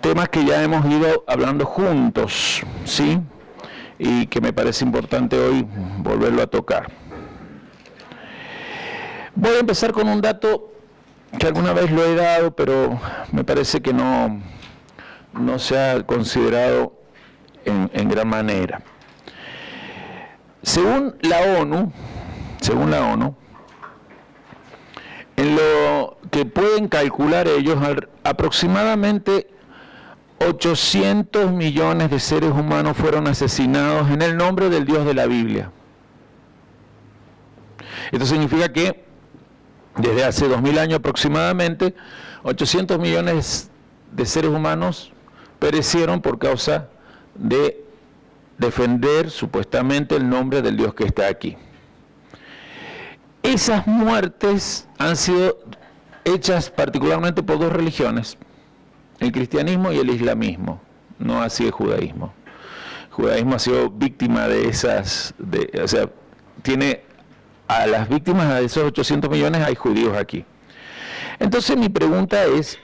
temas que ya hemos ido hablando juntos, ¿sí? Y que me parece importante hoy volverlo a tocar. Voy a empezar con un dato que alguna vez lo he dado, pero me parece que no se ha considerado en gran manera. Según la ONU, en lo que pueden calcular ellos, aproximadamente 800 millones de seres humanos fueron asesinados en el nombre del Dios de la Biblia. Esto significa que desde hace 2000 años aproximadamente, 800 millones de seres humanos perecieron por causa de defender supuestamente el nombre del Dios que está aquí. Esas muertes han sido hechas particularmente por dos religiones, el cristianismo y el islamismo, no así el judaísmo. El judaísmo ha sido víctima de esas, o sea, tiene a las víctimas de esos 800 millones, hay judíos aquí. Entonces mi pregunta es,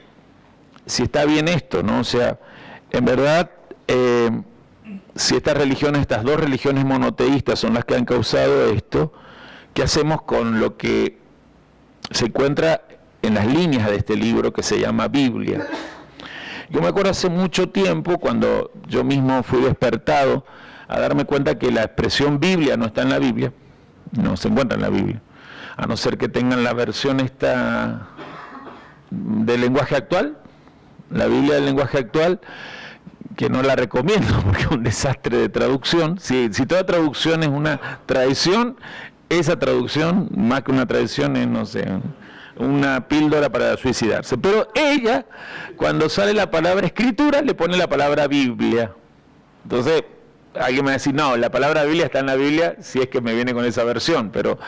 si está bien esto, ¿no? O sea, en verdad, si estas dos religiones monoteístas son las que han causado esto, ¿qué hacemos con lo que se encuentra en las líneas de este libro que se llama Biblia? Yo me acuerdo hace mucho tiempo, cuando yo mismo fui despertado a darme cuenta que la expresión Biblia no está en la Biblia, no se encuentra en la Biblia, a no ser que tengan la versión esta del lenguaje actual, la Biblia del lenguaje actual, que no la recomiendo porque es un desastre de traducción. Si toda traducción es una tradición, esa traducción, más que una tradición, es, no sé, una píldora para suicidarse. Pero ella, cuando sale la palabra escritura, le pone la palabra Biblia. Entonces, alguien me va a decir, no, la palabra Biblia está en la Biblia, si es que me viene con esa versión, pero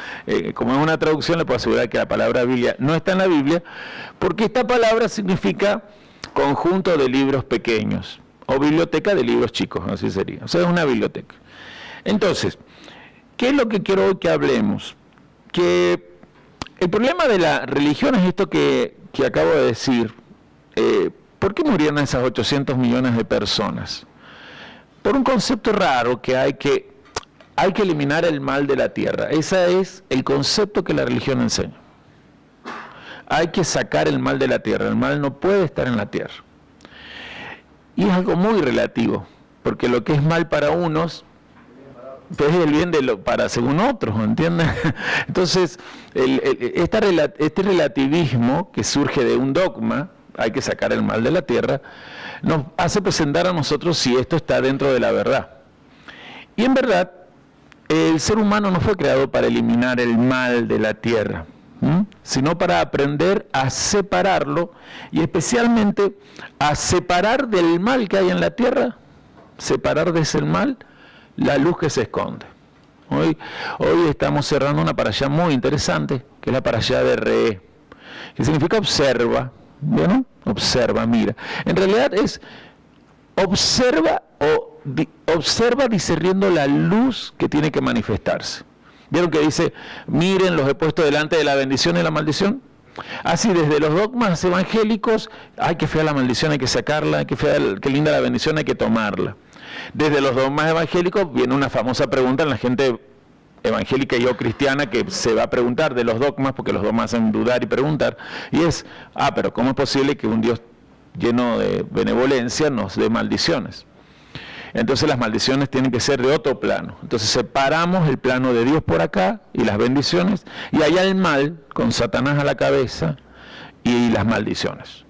como es una traducción, le puedo asegurar que la palabra Biblia no está en la Biblia, porque esta palabra significa conjunto de libros pequeños, o biblioteca de libros chicos, así sería. O sea, es una biblioteca. Entonces, ¿qué es lo que quiero hoy que hablemos? Que el problema de la religión es esto que acabo de decir. ¿Por qué murieron esas 800 millones de personas? Por un concepto raro que hay que eliminar el mal de la tierra. Ese es el concepto que la religión enseña. Hay que sacar el mal de la tierra. El mal no puede estar en la tierra. Y es algo muy relativo, porque lo que es mal para unos pues es el bien para según otros, ¿entiendes? Entonces, este relativismo que surge de un dogma, hay que sacar el mal de la tierra, nos hace presentar a nosotros si esto está dentro de la verdad. Y en verdad, el ser humano no fue creado para eliminar el mal de la tierra, sino para aprender a separarlo, y especialmente a separar del mal que hay en la tierra, separar de ese mal la luz que se esconde. Hoy estamos cerrando una parashá muy interesante, que es la parashá de Re, que significa observa, ¿no? Observa, mira. En realidad es observa discerniendo la luz que tiene que manifestarse. ¿Vieron que dice, miren, los he puesto delante de la bendición y la maldición? Así, desde los dogmas evangélicos, ay, qué fea la maldición, hay que sacarla, qué linda la bendición, hay que tomarla. Desde los dogmas evangélicos viene una famosa pregunta en la gente evangélica y o cristiana que se va a preguntar de los dogmas, porque los dogmas hacen dudar y preguntar, y es, pero ¿cómo es posible que un Dios lleno de benevolencia nos dé maldiciones? Entonces las maldiciones tienen que ser de otro plano. Entonces separamos el plano de Dios por acá y las bendiciones, y allá el mal, con Satanás a la cabeza, y las maldiciones.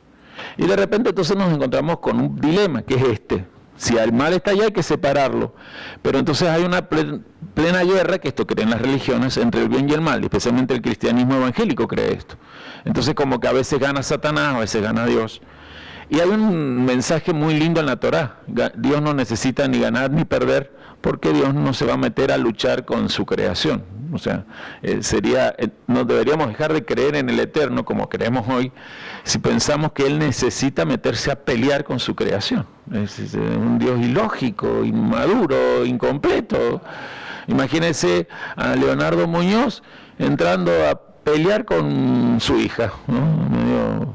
Y de repente entonces nos encontramos con un dilema, que es este. Si el mal está allá hay que separarlo. Pero entonces hay una plena guerra, que esto creen las religiones, entre el bien y el mal, y especialmente el cristianismo evangélico cree esto. Entonces como que a veces gana Satanás, a veces gana Dios. Y hay un mensaje muy lindo en la Torá. Dios no necesita ni ganar ni perder, porque Dios no se va a meter a luchar con su creación. O sea, no deberíamos dejar de creer en el Eterno como creemos hoy, si pensamos que Él necesita meterse a pelear con su creación. Es un Dios ilógico, inmaduro, incompleto. Imagínense a Leonardo Muñoz entrando a pelear con su hija, ¿no?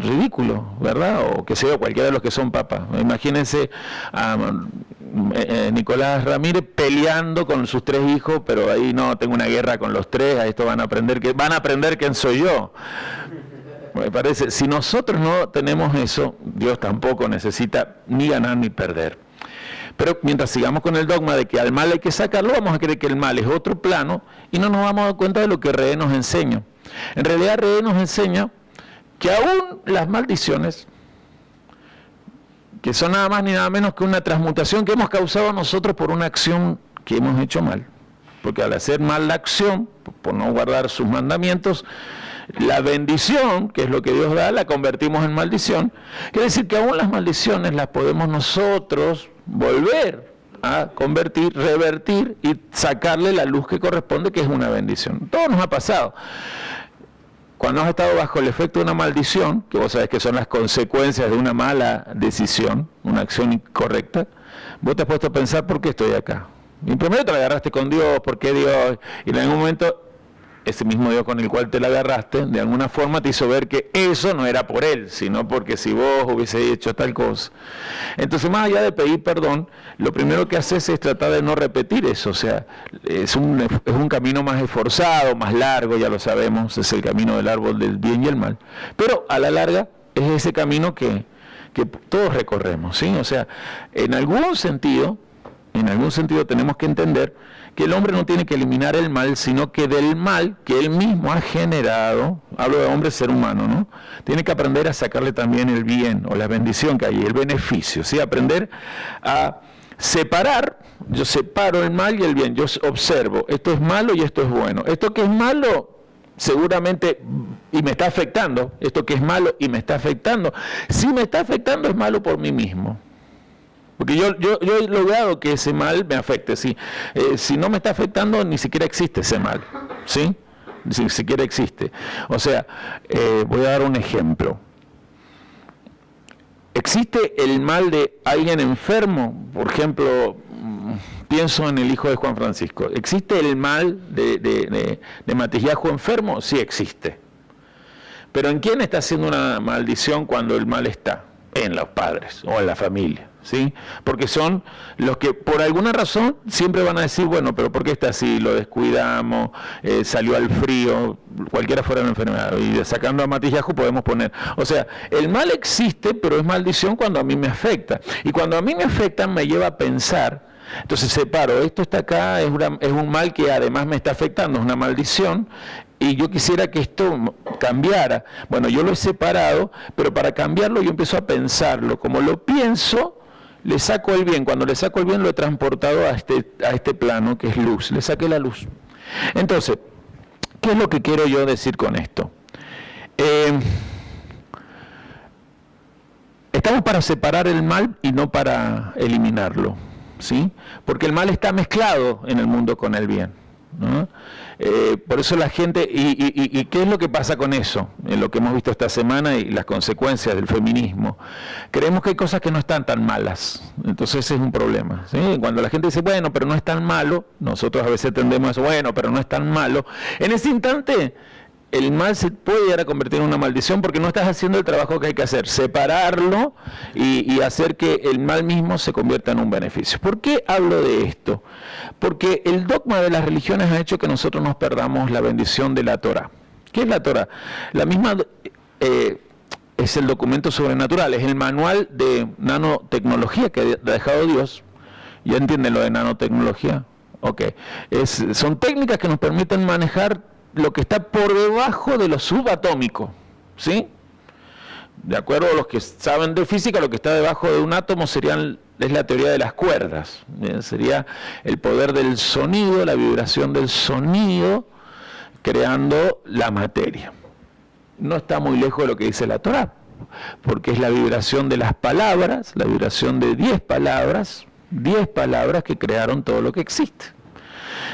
ridículo, ¿verdad? O que sea cualquiera de los que son papas. Imagínense a Nicolás Ramírez peleando con sus 3 hijos, pero ahí no, tengo una guerra con los 3, a esto van a aprender quién soy yo. Me parece, si nosotros no tenemos eso, Dios tampoco necesita ni ganar ni perder. Pero mientras sigamos con el dogma de que al mal hay que sacarlo, vamos a creer que el mal es otro plano y no nos vamos a dar cuenta de lo que Reé nos enseña. En realidad Reé nos enseña que aún las maldiciones, que son nada más ni nada menos que una transmutación que hemos causado nosotros por una acción que hemos hecho mal, porque al hacer mal la acción, por no guardar sus mandamientos, la bendición, que es lo que Dios da, la convertimos en maldición. Quiere decir que aún las maldiciones las podemos nosotros volver a convertir, revertir y sacarle la luz que corresponde, que es una bendición. Todo nos ha pasado. Cuando has estado bajo el efecto de una maldición, que vos sabés que son las consecuencias de una mala decisión, una acción incorrecta, vos te has puesto a pensar, ¿por qué estoy acá? Y primero te la agarraste con Dios, ¿por qué Dios? Y en algún momento, ese mismo Dios con el cual te la agarraste, de alguna forma te hizo ver que eso no era por Él, sino porque si vos hubiese hecho tal cosa. Entonces, más allá de pedir perdón, lo primero que haces es tratar de no repetir eso. O sea, es un camino más esforzado, más largo, ya lo sabemos, es el camino del árbol del bien y el mal. Pero a la larga es ese camino que todos recorremos, ¿sí? O sea, en algún sentido tenemos que entender que el hombre no tiene que eliminar el mal, sino que del mal que él mismo ha generado, hablo de hombre, ser humano, ¿no? Tiene que aprender a sacarle también el bien o la bendición que hay, el beneficio, ¿sí? Aprender a separar, yo separo el mal y el bien, yo observo, esto es malo y esto es bueno. Esto que es malo, seguramente, y me está afectando, esto que es malo y me está afectando, si me está afectando es malo por mí mismo. Porque yo he logrado que ese mal me afecte, ¿sí? Si no me está afectando, ni siquiera existe ese mal, ¿sí? Ni siquiera existe. O sea, voy a dar un ejemplo. ¿Existe el mal de alguien enfermo? Por ejemplo, pienso en el hijo de Juan Francisco. ¿Existe el mal de Matillajo enfermo? Sí existe. Pero ¿en quién está haciendo una maldición cuando el mal está? En los padres o en la familia. ¿Sí? Porque son los que por alguna razón siempre van a decir, bueno, pero ¿por qué está así? Lo descuidamos, salió al frío, cualquiera fuera una enfermedad, y sacando a Matillajo podemos poner, o sea, el mal existe, pero es maldición cuando a mí me afecta, y cuando a mí me afecta me lleva a pensar, entonces separo, esto está acá, es un mal que además me está afectando, es una maldición, y yo quisiera que esto cambiara. Bueno, yo lo he separado, pero para cambiarlo yo empiezo a pensarlo, como lo pienso, le saco el bien. Cuando le saco el bien lo he transportado a este plano que es luz, le saqué la luz. Entonces, ¿qué es lo que quiero yo decir con esto? Estamos para separar el mal y no para eliminarlo, ¿sí? Porque el mal está mezclado en el mundo con el bien, ¿no? Por eso la gente, y ¿qué es lo que pasa con eso? En lo que hemos visto esta semana y las consecuencias del feminismo. Creemos que hay cosas que no están tan malas, entonces ese es un problema, ¿sí? Cuando la gente dice, bueno, pero no es tan malo, nosotros a veces tendemos a eso, bueno, pero no es tan malo. En ese instante, el mal se puede llegar a convertir en una maldición porque no estás haciendo el trabajo que hay que hacer, separarlo y hacer que el mal mismo se convierta en un beneficio. ¿Por qué hablo de esto? Porque el dogma de las religiones ha hecho que nosotros nos perdamos la bendición de la Torá. ¿Qué es la Torá? La misma es el documento sobrenatural, es el manual de nanotecnología que ha dejado Dios. ¿Ya entienden lo de nanotecnología? Ok. Son técnicas que nos permiten manejar lo que está por debajo de lo subatómico, ¿sí? De acuerdo a los que saben de física, lo que está debajo de un átomo es la teoría de las cuerdas, ¿bien? Sería el poder del sonido, la vibración del sonido, creando la materia. No está muy lejos de lo que dice la Torá, porque es la vibración de las palabras, la vibración de 10 palabras que crearon todo lo que existe.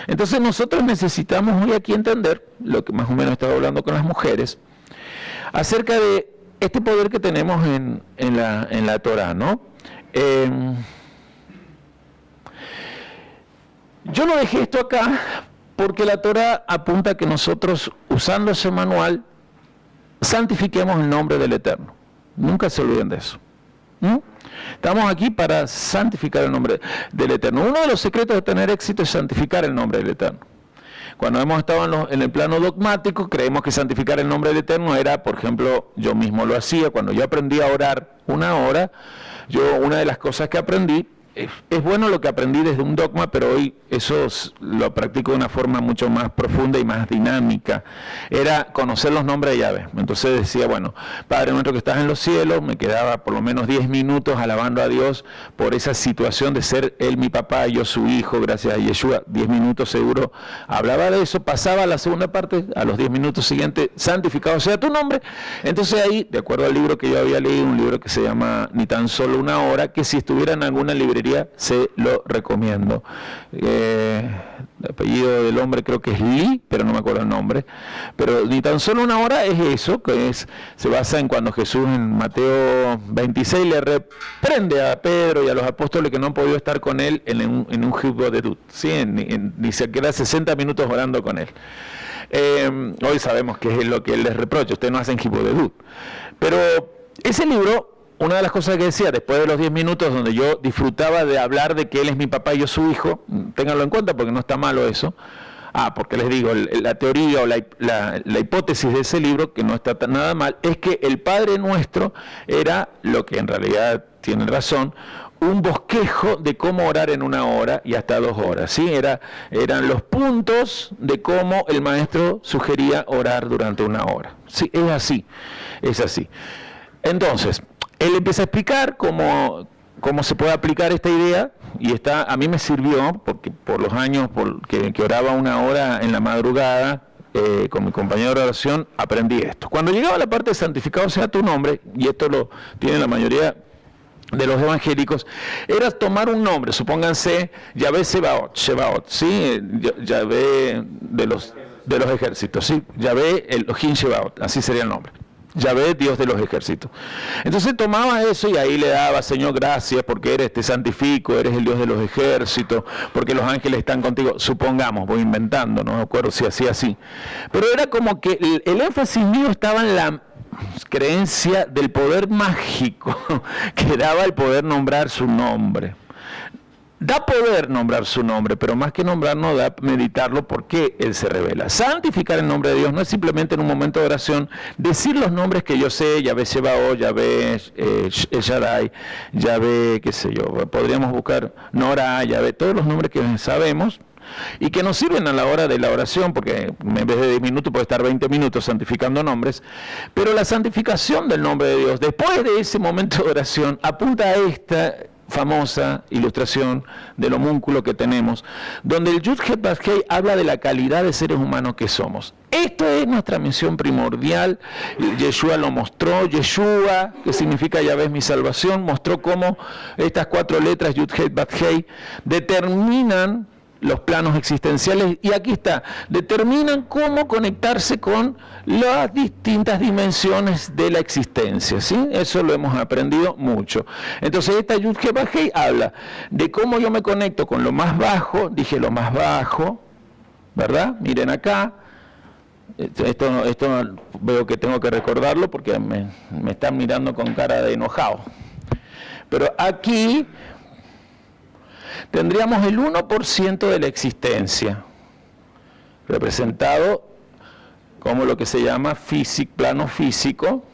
Entonces nosotros necesitamos hoy aquí entender, lo que más o menos estaba hablando con las mujeres, acerca de este poder que tenemos en la Torá, ¿no? Yo no dejé esto acá porque la Torá apunta a que nosotros, usando ese manual, santifiquemos el nombre del Eterno. Nunca se olviden de eso. Estamos aquí para santificar el nombre del Eterno. Uno de los secretos de tener éxito es santificar el nombre del Eterno. Cuando hemos estado en el plano dogmático, creemos que santificar el nombre del Eterno era, por ejemplo, yo mismo lo hacía. Cuando yo aprendí a orar una hora, una de las cosas que aprendí, es bueno lo que aprendí desde un dogma, pero hoy eso lo practico de una forma mucho más profunda y más dinámica. Era conocer los nombres de Yahvé. Entonces decía, bueno, Padre nuestro que estás en los cielos, me quedaba por lo menos 10 minutos alabando a Dios por esa situación de ser Él mi papá y yo su hijo, gracias a Yeshua. 10 minutos seguro hablaba de eso, pasaba a la segunda parte, a los 10 minutos siguientes, santificado sea tu nombre. Entonces ahí, de acuerdo al libro que yo había leído, un libro que se llama Ni tan solo una hora, que si estuviera en alguna librería se lo recomiendo. El apellido del hombre creo que es Lee, pero no me acuerdo el nombre. Pero Ni tan solo una hora es eso, se basa en cuando Jesús en Mateo 26 le reprende a Pedro y a los apóstoles que no han podido estar con él en un Hibodedut, ¿sí? Dice que era 60 minutos orando con él. Hoy sabemos que es lo que él les reprocha, ustedes no hacen Hibodedut. Pero ese libro, una de las cosas que decía, después de los 10 minutos donde yo disfrutaba de hablar de que él es mi papá y yo su hijo, ténganlo en cuenta porque no está malo eso, porque les digo, la teoría o la hipótesis de ese libro, que no está nada mal, es que el Padre Nuestro era, lo que en realidad tiene razón, un bosquejo de cómo orar en una hora y hasta 2 horas, ¿sí? Eran los puntos de cómo el maestro sugería orar durante una hora. Sí, es así, es así. Entonces, él empieza a explicar cómo se puede aplicar esta idea, y a mí me sirvió, porque por los años que oraba una hora en la madrugada, con mi compañero de oración, aprendí esto. Cuando llegaba la parte de santificado sea tu nombre, y esto lo tiene la mayoría de los evangélicos, era tomar un nombre, supónganse Yahvé Sebaot, ¿sí? Yahvé de los ejércitos, ¿sí? Yahvé Elohim Sebaot, así sería el nombre. Yahvé, Dios de los ejércitos. Entonces tomaba eso y ahí le daba, Señor, gracias porque te santifico, eres el Dios de los ejércitos, porque los ángeles están contigo. Supongamos, voy inventando, no me acuerdo si hacía así. Pero era como que el énfasis mío estaba en la creencia del poder mágico que daba el poder nombrar su nombre. Da poder nombrar su nombre, pero más que nombrarnos, da meditarlo porque Él se revela. Santificar el nombre de Dios no es simplemente en un momento de oración decir los nombres que yo sé, Yahvé Sebaot, Yahvé El Shaddai, Yahvé, qué sé yo, podríamos buscar Nora, Yahvé, todos los nombres que sabemos y que nos sirven a la hora de la oración, porque en vez de 10 minutos puede estar 20 minutos santificando nombres, pero la santificación del nombre de Dios, después de ese momento de oración, apunta a esta famosa ilustración del homúnculo que tenemos, donde el Yud-Het-Vav-Hei habla de la calidad de seres humanos que somos. Esto es nuestra misión primordial. Yeshua lo mostró. Yeshua, que significa Yahvé es mi salvación, mostró cómo estas 4 letras Yud-Het-Vav-Hei determinan los planos existenciales, y aquí está, determinan cómo conectarse con las distintas dimensiones de la existencia, ¿sí? Eso lo hemos aprendido mucho. Entonces esta Yud-Het-Vav-Hei habla de cómo yo me conecto con lo más bajo, dije lo más bajo, ¿verdad? Miren acá, esto veo que tengo que recordarlo porque me están mirando con cara de enojado. Pero aquí tendríamos el 1% de la existencia, representado como lo que se llama plano físico,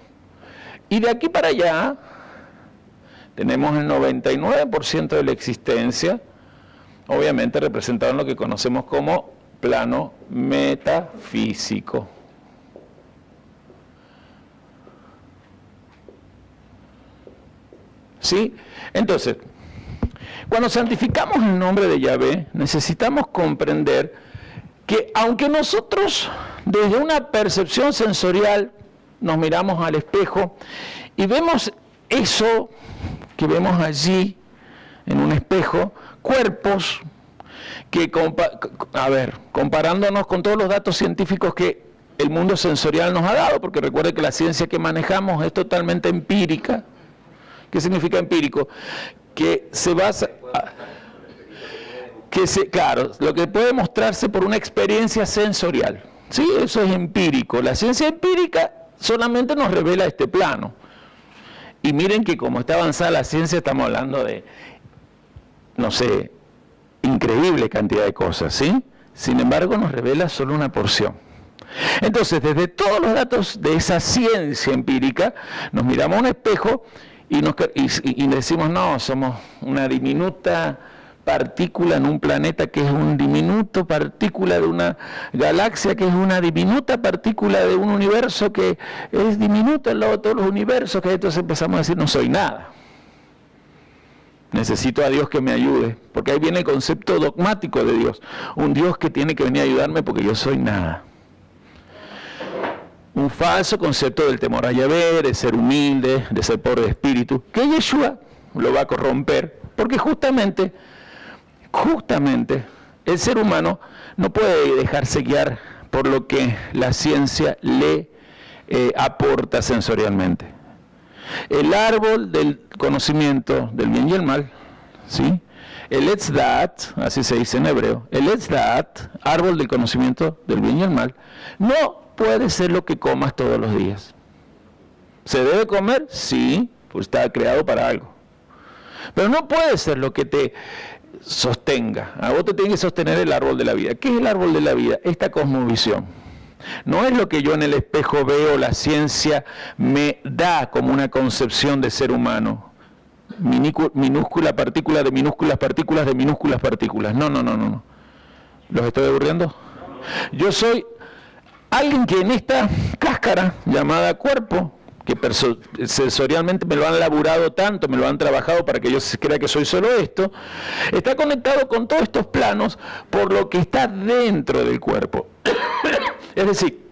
y de aquí para allá tenemos el 99% de la existencia, obviamente representado en lo que conocemos como plano metafísico. ¿Sí? Entonces, cuando santificamos el nombre de Yahvé, necesitamos comprender que aunque nosotros desde una percepción sensorial nos miramos al espejo y vemos eso que vemos allí en un espejo, cuerpos que, comparándonos con todos los datos científicos que el mundo sensorial nos ha dado, porque recuerde que la ciencia que manejamos es totalmente empírica. ¿Qué significa empírico? Que se basa, claro, lo que puede mostrarse por una experiencia sensorial, ¿sí? Eso es empírico. La ciencia empírica solamente nos revela este plano. Y miren que como está avanzada la ciencia, estamos hablando de, no sé, increíble cantidad de cosas, ¿sí? Sin embargo, nos revela solo una porción. Entonces, desde todos los datos de esa ciencia empírica, nos miramos a un espejo y decimos, no, somos una diminuta partícula en un planeta que es un diminuto partícula de una galaxia que es una diminuta partícula de un universo que es diminuto al lado de todos los universos, que entonces empezamos a decir, no soy nada. Necesito a Dios que me ayude, porque ahí viene el concepto dogmático de Dios, un Dios que tiene que venir a ayudarme porque yo soy nada. Un falso concepto del temor a Yahvé, de ser humilde, de ser pobre de espíritu, que Yeshua lo va a corromper, porque justamente el ser humano no puede dejarse guiar por lo que la ciencia le aporta sensorialmente. El árbol del conocimiento del bien y el mal, ¿sí? El Etz Da'at, así se dice en hebreo, el Etz Da'at, árbol del conocimiento del bien y el mal, no puede ser lo que comas todos los días. ¿Se debe comer? Sí, pues está creado para algo. Pero no puede ser lo que te sostenga. A vos te tiene que sostener el árbol de la vida. ¿Qué es el árbol de la vida? Esta cosmovisión. No es lo que yo en el espejo veo, la ciencia me da como una concepción de ser humano. Minúscula partícula de minúsculas partículas de minúsculas partículas. No. ¿Los estoy aburriendo? Yo soy alguien que en esta cáscara llamada cuerpo, que sensorialmente me lo han laburado tanto, me lo han trabajado para que yo crea que soy solo esto, está conectado con todos estos planos por lo que está dentro del cuerpo. Es decir,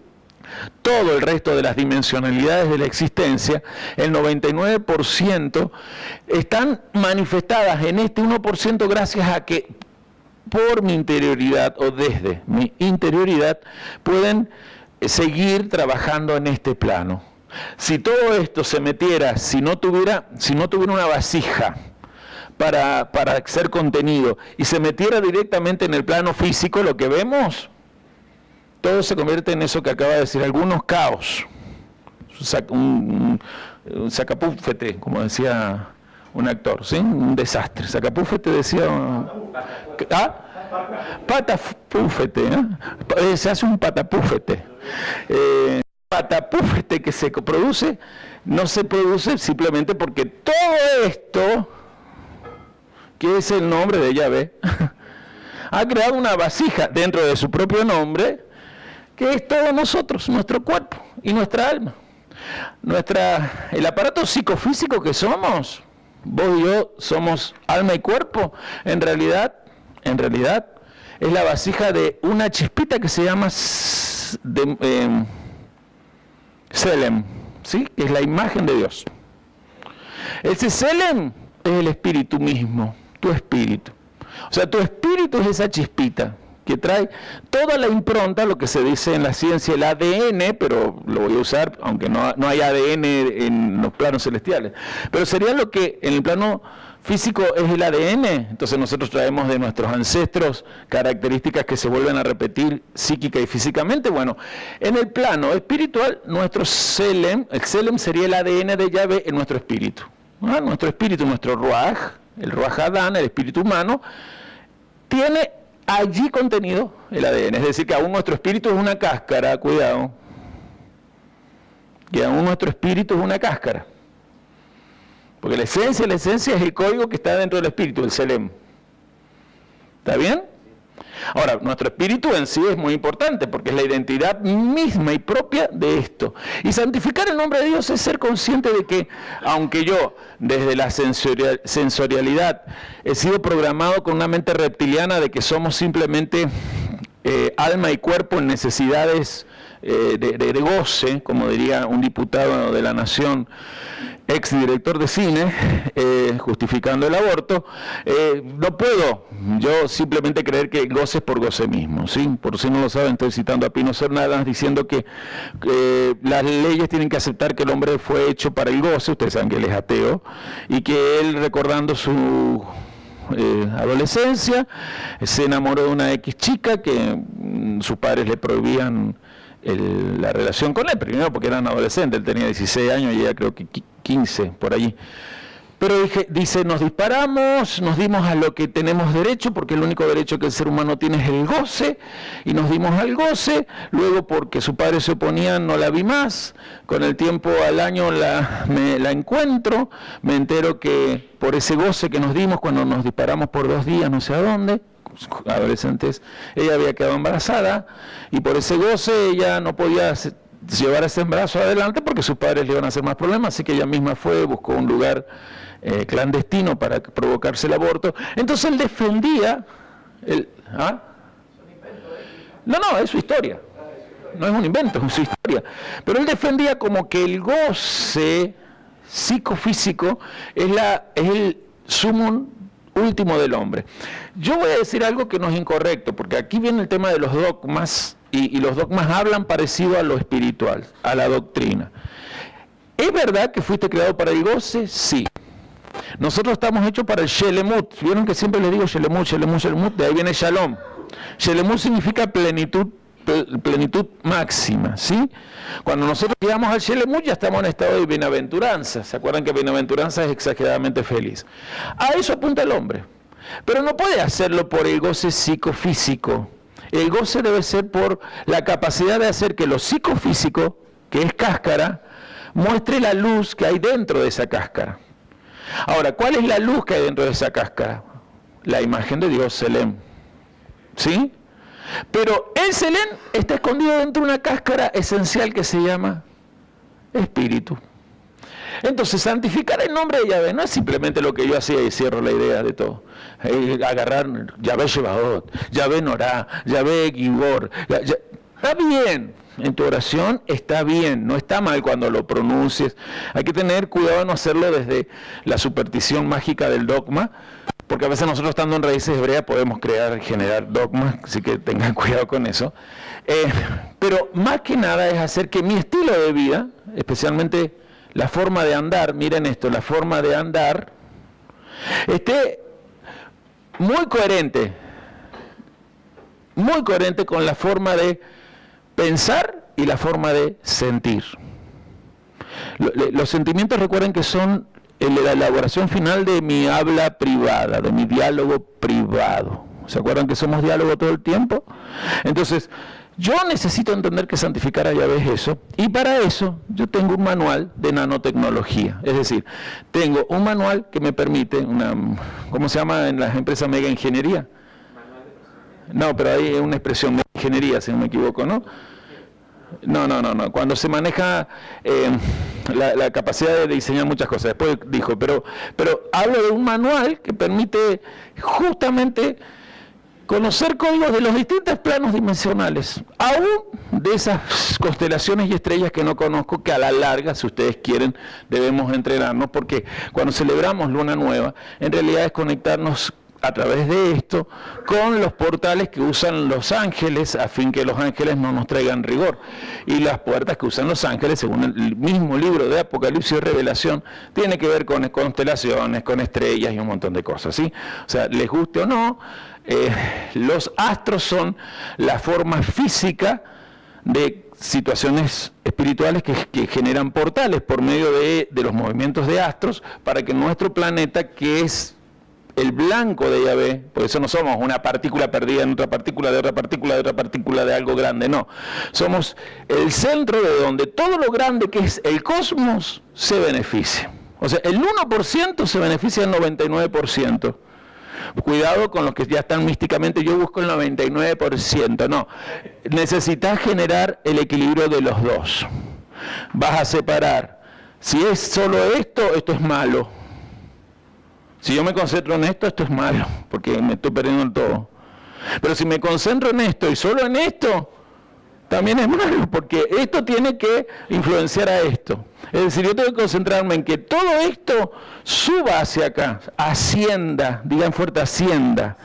todo el resto de las dimensionalidades de la existencia, el 99%, están manifestadas en este 1% gracias a que por mi interioridad o desde mi interioridad pueden seguir trabajando en este plano. Si todo esto se metiera, si no tuviera una vasija para ser contenido y se metiera directamente en el plano físico, lo que vemos, todo se convierte en eso que acaba de decir, algunos caos, un sacapúfete, como decía un actor, ¿sí? Un desastre. Sacapúfete decía... Patapúfete, ¿eh? Se hace un patapúfete. Patapúfete que se produce, no se produce simplemente porque todo esto, que es el nombre de Yahvé, ha creado una vasija dentro de su propio nombre, que es todos nosotros, nuestro cuerpo y nuestra alma. El aparato psicofísico que somos, vos y yo somos alma y cuerpo, en realidad es la vasija de una chispita que se llama Selem, ¿sí? Que es la imagen de Dios. Ese Selem es el espíritu mismo, tu espíritu. O sea, tu espíritu es esa chispita que trae toda la impronta, lo que se dice en la ciencia, el ADN, pero lo voy a usar, aunque no hay ADN en los planos celestiales, pero sería lo que en el plano físico es el ADN. Entonces nosotros traemos de nuestros ancestros características que se vuelven a repetir psíquica y físicamente. Bueno, en el plano espiritual, nuestro Selem, el Selem sería el ADN de Yahvé en nuestro espíritu. Nuestro espíritu, nuestro Ruach, el Ruach Adán, el espíritu humano, tiene allí contenido el ADN, es decir, que aún nuestro espíritu es una cáscara, cuidado, que aún nuestro espíritu es una cáscara, porque la esencia es el código que está dentro del espíritu, el Selem. ¿Está bien? Ahora, nuestro espíritu en sí es muy importante, porque es la identidad misma y propia de esto. Y santificar el nombre de Dios es ser consciente de que, aunque yo, desde la sensorialidad, he sido programado con una mente reptiliana de que somos simplemente alma y cuerpo en necesidades de goce, como diría un diputado de la Nación, ex director de cine, justificando el aborto, no puedo yo simplemente creer que goce es por goce mismo, ¿sí? Por si no lo saben, estoy citando a Pino Cernadas diciendo que las leyes tienen que aceptar que el hombre fue hecho para el goce, ustedes saben que él es ateo, y que él, recordando su adolescencia, se enamoró de una X chica que sus padres le prohibían la relación con él, primero porque eran adolescentes, él tenía 16 años y ella creo que 15, por allí. Pero dice, nos disparamos, nos dimos a lo que tenemos derecho, porque el único derecho que el ser humano tiene es el goce, y nos dimos al goce, luego porque su padre se oponía no la vi más, con el tiempo al año la encuentro, me entero que por ese goce que nos dimos cuando nos disparamos por 2 días, no sé a dónde, adolescentes, ella había quedado embarazada, y por ese goce ella no podía llevar ese embarazo adelante porque sus padres le iban a hacer más problemas, así que ella misma fue, buscó un lugar clandestino para provocarse el aborto. Entonces él defendía No, es su historia, no es un invento, es su historia, pero él defendía como que el goce psicofísico es el sumum último del hombre. Yo voy a decir algo que no es incorrecto, porque aquí viene el tema de los dogmas, y los dogmas hablan parecido a lo espiritual, a la doctrina. ¿Es verdad que fuiste creado para el goce? Sí. Nosotros estamos hechos para el Shelemut. ¿Vieron que siempre les digo Shelemut, Shelemut, Shelemut? De ahí viene Shalom. Shelemut significa plenitud máxima, ¿sí? Cuando nosotros llegamos al Shelemut ya estamos en estado de bienaventuranza. ¿Se acuerdan que bienaventuranza es exageradamente feliz? A eso apunta el hombre. Pero no puede hacerlo por el goce psicofísico. El goce debe ser por la capacidad de hacer que lo psicofísico, que es cáscara, muestre la luz que hay dentro de esa cáscara. Ahora, ¿cuál es la luz que hay dentro de esa cáscara? La imagen de Dios, Selem. ¿Sí? Pero el Selem está escondido dentro de una cáscara esencial que se llama espíritu. Entonces, santificar el nombre de Yahvé no es simplemente lo que yo hacía y cierro la idea de todo. Agarrar Yahvé Shebaot, Yahvé Norá, Yahvé Gibor. Está bien, en tu oración está bien, no está mal cuando lo pronuncies. Hay que tener cuidado de no hacerlo desde la superstición mágica del dogma, porque a veces nosotros estando en raíces hebreas podemos generar dogmas, así que tengan cuidado con eso. Pero más que nada es hacer que mi estilo de vida, especialmente la forma de andar, miren esto, la forma de andar, esté muy coherente con la forma de pensar y la forma de sentir. Los sentimientos, recuerden que son la elaboración final de mi habla privada, de mi diálogo privado. ¿Se acuerdan que somos diálogo todo el tiempo? Entonces, yo necesito entender que santificar a Yahvé es eso, y para eso yo tengo un manual de nanotecnología. Es decir, tengo un manual que me permite, ¿cómo se llama en las empresas mega ingeniería? No, pero hay una expresión de ingeniería, si no me equivoco, ¿no? No. Cuando se maneja la capacidad de diseñar muchas cosas. Después dijo, pero hablo de un manual que permite justamente conocer códigos de los distintos planos dimensionales, aún de esas constelaciones y estrellas que no conozco, que a la larga, si ustedes quieren, debemos entrenarnos, porque cuando celebramos Luna Nueva, en realidad es conectarnos a través de esto con los portales que usan los ángeles, a fin que los ángeles no nos traigan rigor, y las puertas que usan los ángeles, según el mismo libro de Apocalipsis y Revelación, tiene que ver con constelaciones, con estrellas y un montón de cosas, ¿sí? O sea, les guste o no, los astros son la forma física de situaciones espirituales que generan portales por medio de los movimientos de astros, para que nuestro planeta, que es el blanco de Yahvé, por eso no somos una partícula perdida en otra partícula, de otra partícula, de otra partícula, de algo grande, no. Somos el centro de donde todo lo grande que es el cosmos se beneficia. O sea, el 1% se beneficia del 99%. Cuidado con los que ya están místicamente, yo busco el 99%, no. Necesitas generar el equilibrio de los dos. Vas a separar. Si es solo esto es malo. Si yo me concentro en esto es malo, porque me estoy perdiendo en todo. Pero si me concentro en esto y solo en esto, también es malo, porque esto tiene que influenciar a esto. Es decir, yo tengo que concentrarme en que todo esto suba hacia acá, ascienda, digan fuerte, ascienda.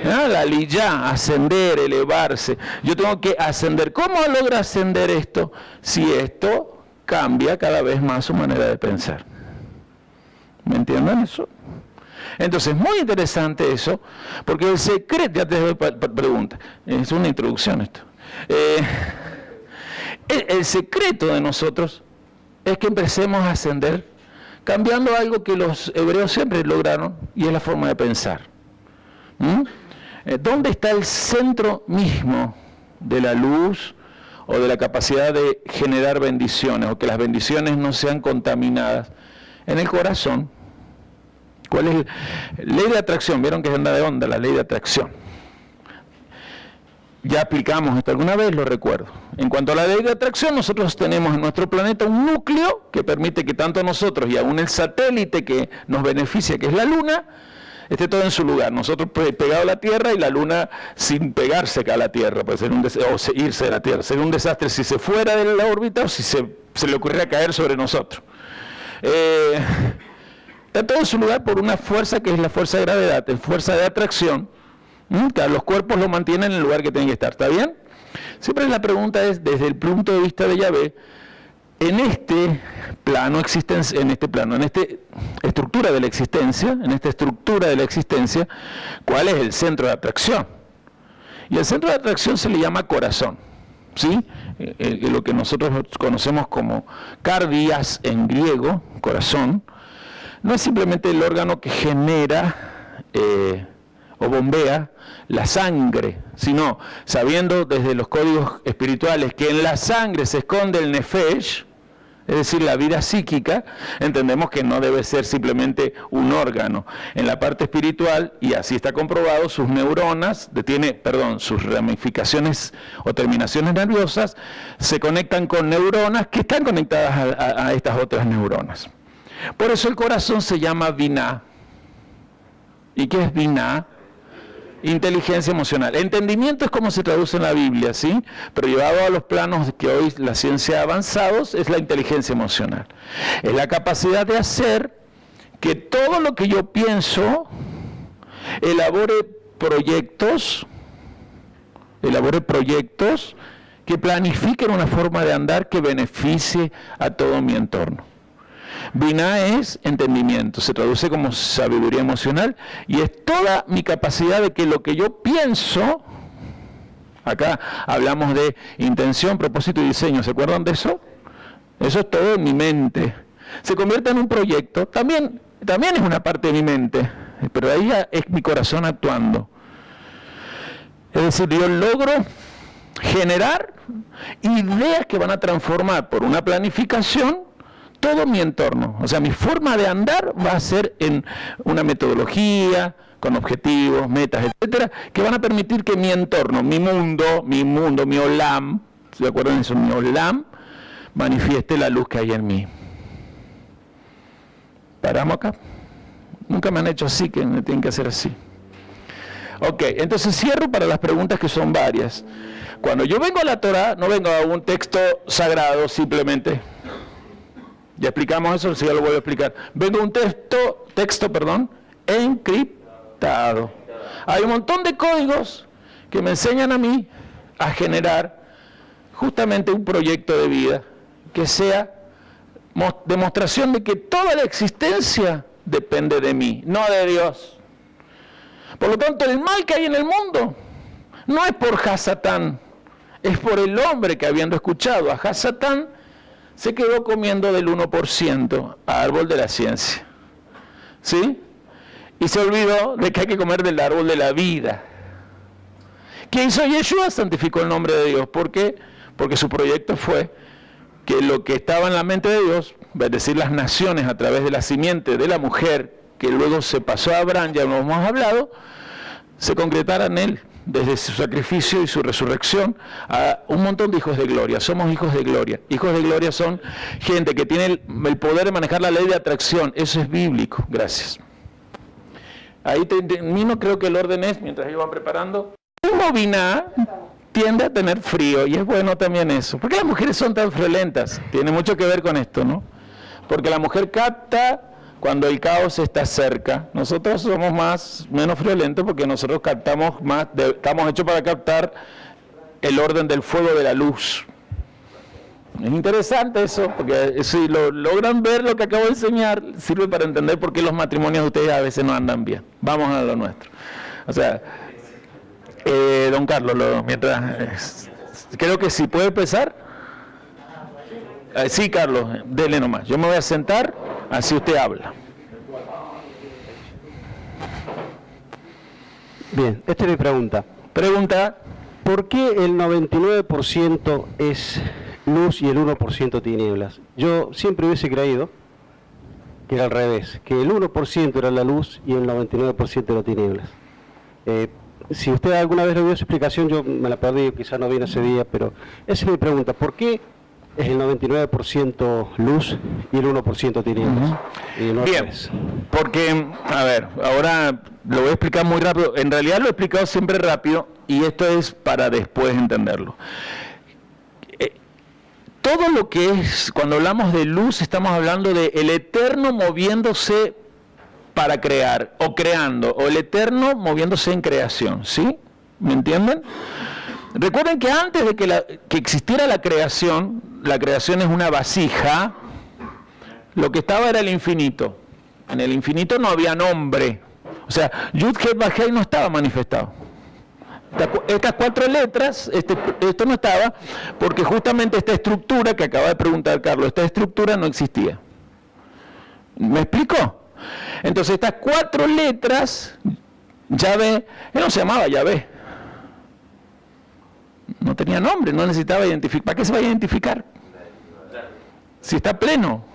La liyá, ascender, elevarse. Yo tengo que ascender. ¿Cómo logra ascender esto? Si esto cambia cada vez más su manera de pensar. ¿Me entienden eso? Entonces, muy interesante eso, porque el secreto, ya te doy pregunta, es una introducción esto. El secreto de nosotros es que empecemos a ascender, cambiando algo que los hebreos siempre lograron, y es la forma de pensar. ¿Dónde está el centro mismo de la luz o de la capacidad de generar bendiciones, o que las bendiciones no sean contaminadas? En el corazón. ¿Cuál es la ley de atracción? ¿Vieron que es anda de onda la ley de atracción? Ya aplicamos esto alguna vez, lo recuerdo. En cuanto a la ley de atracción, nosotros tenemos en nuestro planeta un núcleo que permite que tanto nosotros y aún el satélite que nos beneficia, que es la Luna, esté todo en su lugar. Nosotros pegados a la Tierra y la Luna sin pegarse a la Tierra, puede ser o irse de la Tierra. Sería un desastre si se fuera de la órbita o si se le ocurriera caer sobre nosotros. Está todo en su lugar por una fuerza que es la fuerza de gravedad, la fuerza de atracción. Los cuerpos lo mantienen en el lugar que tienen que estar, ¿está bien? Siempre la pregunta es, desde el punto de vista de Yahvé, en este plano, en esta estructura de la existencia, ¿cuál es el centro de atracción? Y el centro de atracción se le llama corazón, ¿sí? Lo que nosotros conocemos como cardias en griego, corazón, no es simplemente el órgano que genera o bombea la sangre, sino sabiendo desde los códigos espirituales que en la sangre se esconde el nefesh, es decir, la vida psíquica, entendemos que no debe ser simplemente un órgano. En la parte espiritual, y así está comprobado, sus neuronas, sus ramificaciones o terminaciones nerviosas se conectan con neuronas que están conectadas a estas otras neuronas. Por eso el corazón se llama Binah. ¿Y qué es Binah? Inteligencia emocional. Entendimiento es como se traduce en la Biblia, ¿sí? Pero llevado a los planos que hoy la ciencia ha avanzado, es la inteligencia emocional. Es la capacidad de hacer que todo lo que yo pienso elabore proyectos que planifiquen una forma de andar que beneficie a todo mi entorno. Binah es entendimiento, se traduce como sabiduría emocional, y es toda mi capacidad de que lo que yo pienso, acá hablamos de intención, propósito y diseño, ¿se acuerdan de eso? Eso es todo en mi mente. Se convierte en un proyecto, también es una parte de mi mente, pero ahí ya es mi corazón actuando. Es decir, yo logro generar ideas que van a transformar por una planificación todo mi entorno. O sea, mi forma de andar va a ser en una metodología, con objetivos, metas, etcétera, que van a permitir que mi entorno, mi mundo, mi olam, ¿se acuerdan de eso? Mi olam, manifieste la luz que hay en mí. ¿Paramos acá? Nunca me han hecho así, que me tienen que hacer así. Ok, entonces cierro para las preguntas que son varias. Cuando yo vengo a la Torah, no vengo a un texto sagrado simplemente. Ya explicamos eso, si ya lo voy a explicar. Vengo a un texto, encriptado. Hay un montón de códigos que me enseñan a mí a generar justamente un proyecto de vida que sea demostración de que toda la existencia depende de mí, no de Dios. Por lo tanto, el mal que hay en el mundo no es por Hasatán, es por el hombre que, habiendo escuchado a Hasatán, se quedó comiendo del 1%, árbol de la ciencia. ¿Sí? Y se olvidó de que hay que comer del árbol de la vida. ¿Qué hizo Yeshua? Santificó el nombre de Dios. ¿Por qué? Porque su proyecto fue que lo que estaba en la mente de Dios, es decir, las naciones a través de la simiente de la mujer, que luego se pasó a Abraham, ya lo hemos hablado, se concretara en él, desde su sacrificio y su resurrección, a un montón de hijos de gloria. Somos hijos de gloria. Hijos de gloria son gente que tiene el poder de manejar la ley de atracción. Eso es bíblico. Gracias. Ahí termino, creo que el orden es, mientras ellos van preparando, como Binah tiende a tener frío, y es bueno también eso. ¿Por qué las mujeres son tan friolentas? Tiene mucho que ver con esto, ¿no? Porque la mujer capta cuando el caos está cerca. Nosotros somos menos friolentos porque nosotros captamos más, estamos hechos para captar el orden del fuego de la luz. Es interesante eso, porque si lo logran ver lo que acabo de enseñar, sirve para entender por qué los matrimonios de ustedes a veces no andan bien. Vamos a lo nuestro. O sea, don Carlos, mientras creo que sí puede empezar. Sí, Carlos, dele nomás. Yo me voy a sentar, así usted habla. Bien, esta es mi pregunta. Pregunta. ¿Por qué el 99% es luz y el 1% tinieblas? Yo siempre hubiese creído que era al revés, que el 1% era la luz y el 99% era tinieblas. Si usted alguna vez le dio su explicación, yo me la perdí, quizás no vine ese día, pero esa es mi pregunta. ¿Por qué es el 99% luz y el 1% tinieblas? Y no bien, porque, a ver, ahora lo voy a explicar muy rápido. En realidad lo he explicado siempre rápido y esto es para después entenderlo. Todo lo que es, cuando hablamos de luz, estamos hablando de el eterno moviéndose para crear, o creando, o el eterno moviéndose en creación, ¿sí? ¿Me entienden? Recuerden que antes de que existiera la creación es una vasija, lo que estaba era el infinito. En el infinito no había nombre. O sea, Yud He Vav Hei no estaba manifestado. Estas 4 letras, esto no estaba, porque justamente esta estructura que acaba de preguntar Carlos, esta estructura no existía. ¿Me explico? Entonces estas 4 letras, Yahvé, él no se llamaba Yahvé. No tenía nombre, no necesitaba identificar. ¿Para qué se va a identificar? Si está pleno.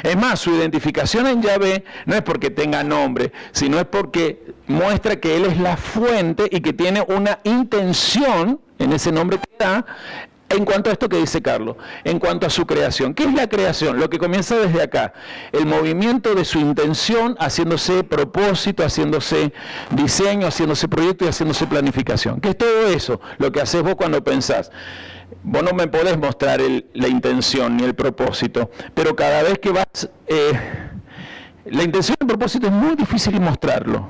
Es más, su identificación en Yahvé no es porque tenga nombre, sino es porque muestra que Él es la fuente y que tiene una intención en ese nombre que da en cuanto a esto que dice Carlos, en cuanto a su creación. ¿Qué es la creación? Lo que comienza desde acá, el movimiento de su intención, haciéndose propósito, haciéndose diseño, haciéndose proyecto y haciéndose planificación. ¿Qué es todo eso? Lo que haces vos cuando pensás. Vos no me podés mostrar la intención ni el propósito, pero cada vez que vas... la intención y el propósito es muy difícil mostrarlo,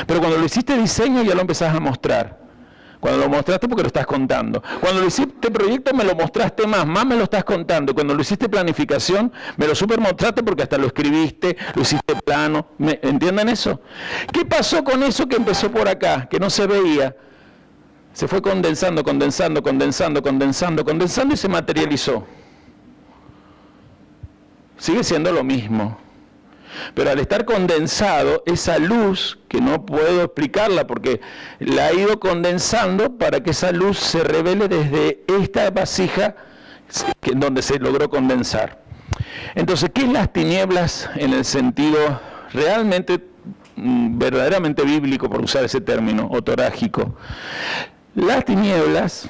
pero cuando lo hiciste diseño ya lo empezás a mostrar. Cuando lo mostraste porque lo estás contando. Cuando lo hiciste proyecto me lo mostraste más me lo estás contando. Cuando lo hiciste planificación me lo super mostraste porque hasta lo escribiste, lo hiciste plano. ¿Entienden eso? ¿Qué pasó con eso que empezó por acá, que no se veía? Se fue condensando y se materializó. Sigue siendo lo mismo. Pero al estar condensado, esa luz, que no puedo explicarla porque la ha ido condensando para que esa luz se revele desde esta vasija donde se logró condensar. Entonces, ¿qué es las tinieblas en el sentido realmente, verdaderamente bíblico, por usar ese término, o torágico? Las tinieblas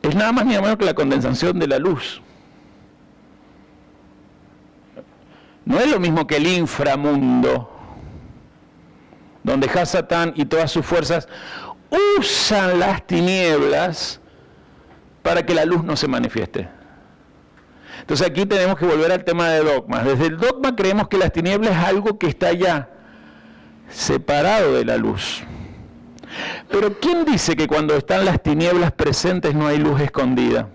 es nada más ni nada menos que la condensación de la luz. No es lo mismo que el inframundo, donde Hasatán y todas sus fuerzas usan las tinieblas para que la luz no se manifieste. Entonces aquí tenemos que volver al tema de dogmas. Desde el dogma creemos que las tinieblas es algo que está ya separado de la luz. Pero ¿quién dice que cuando están las tinieblas presentes no hay luz escondida?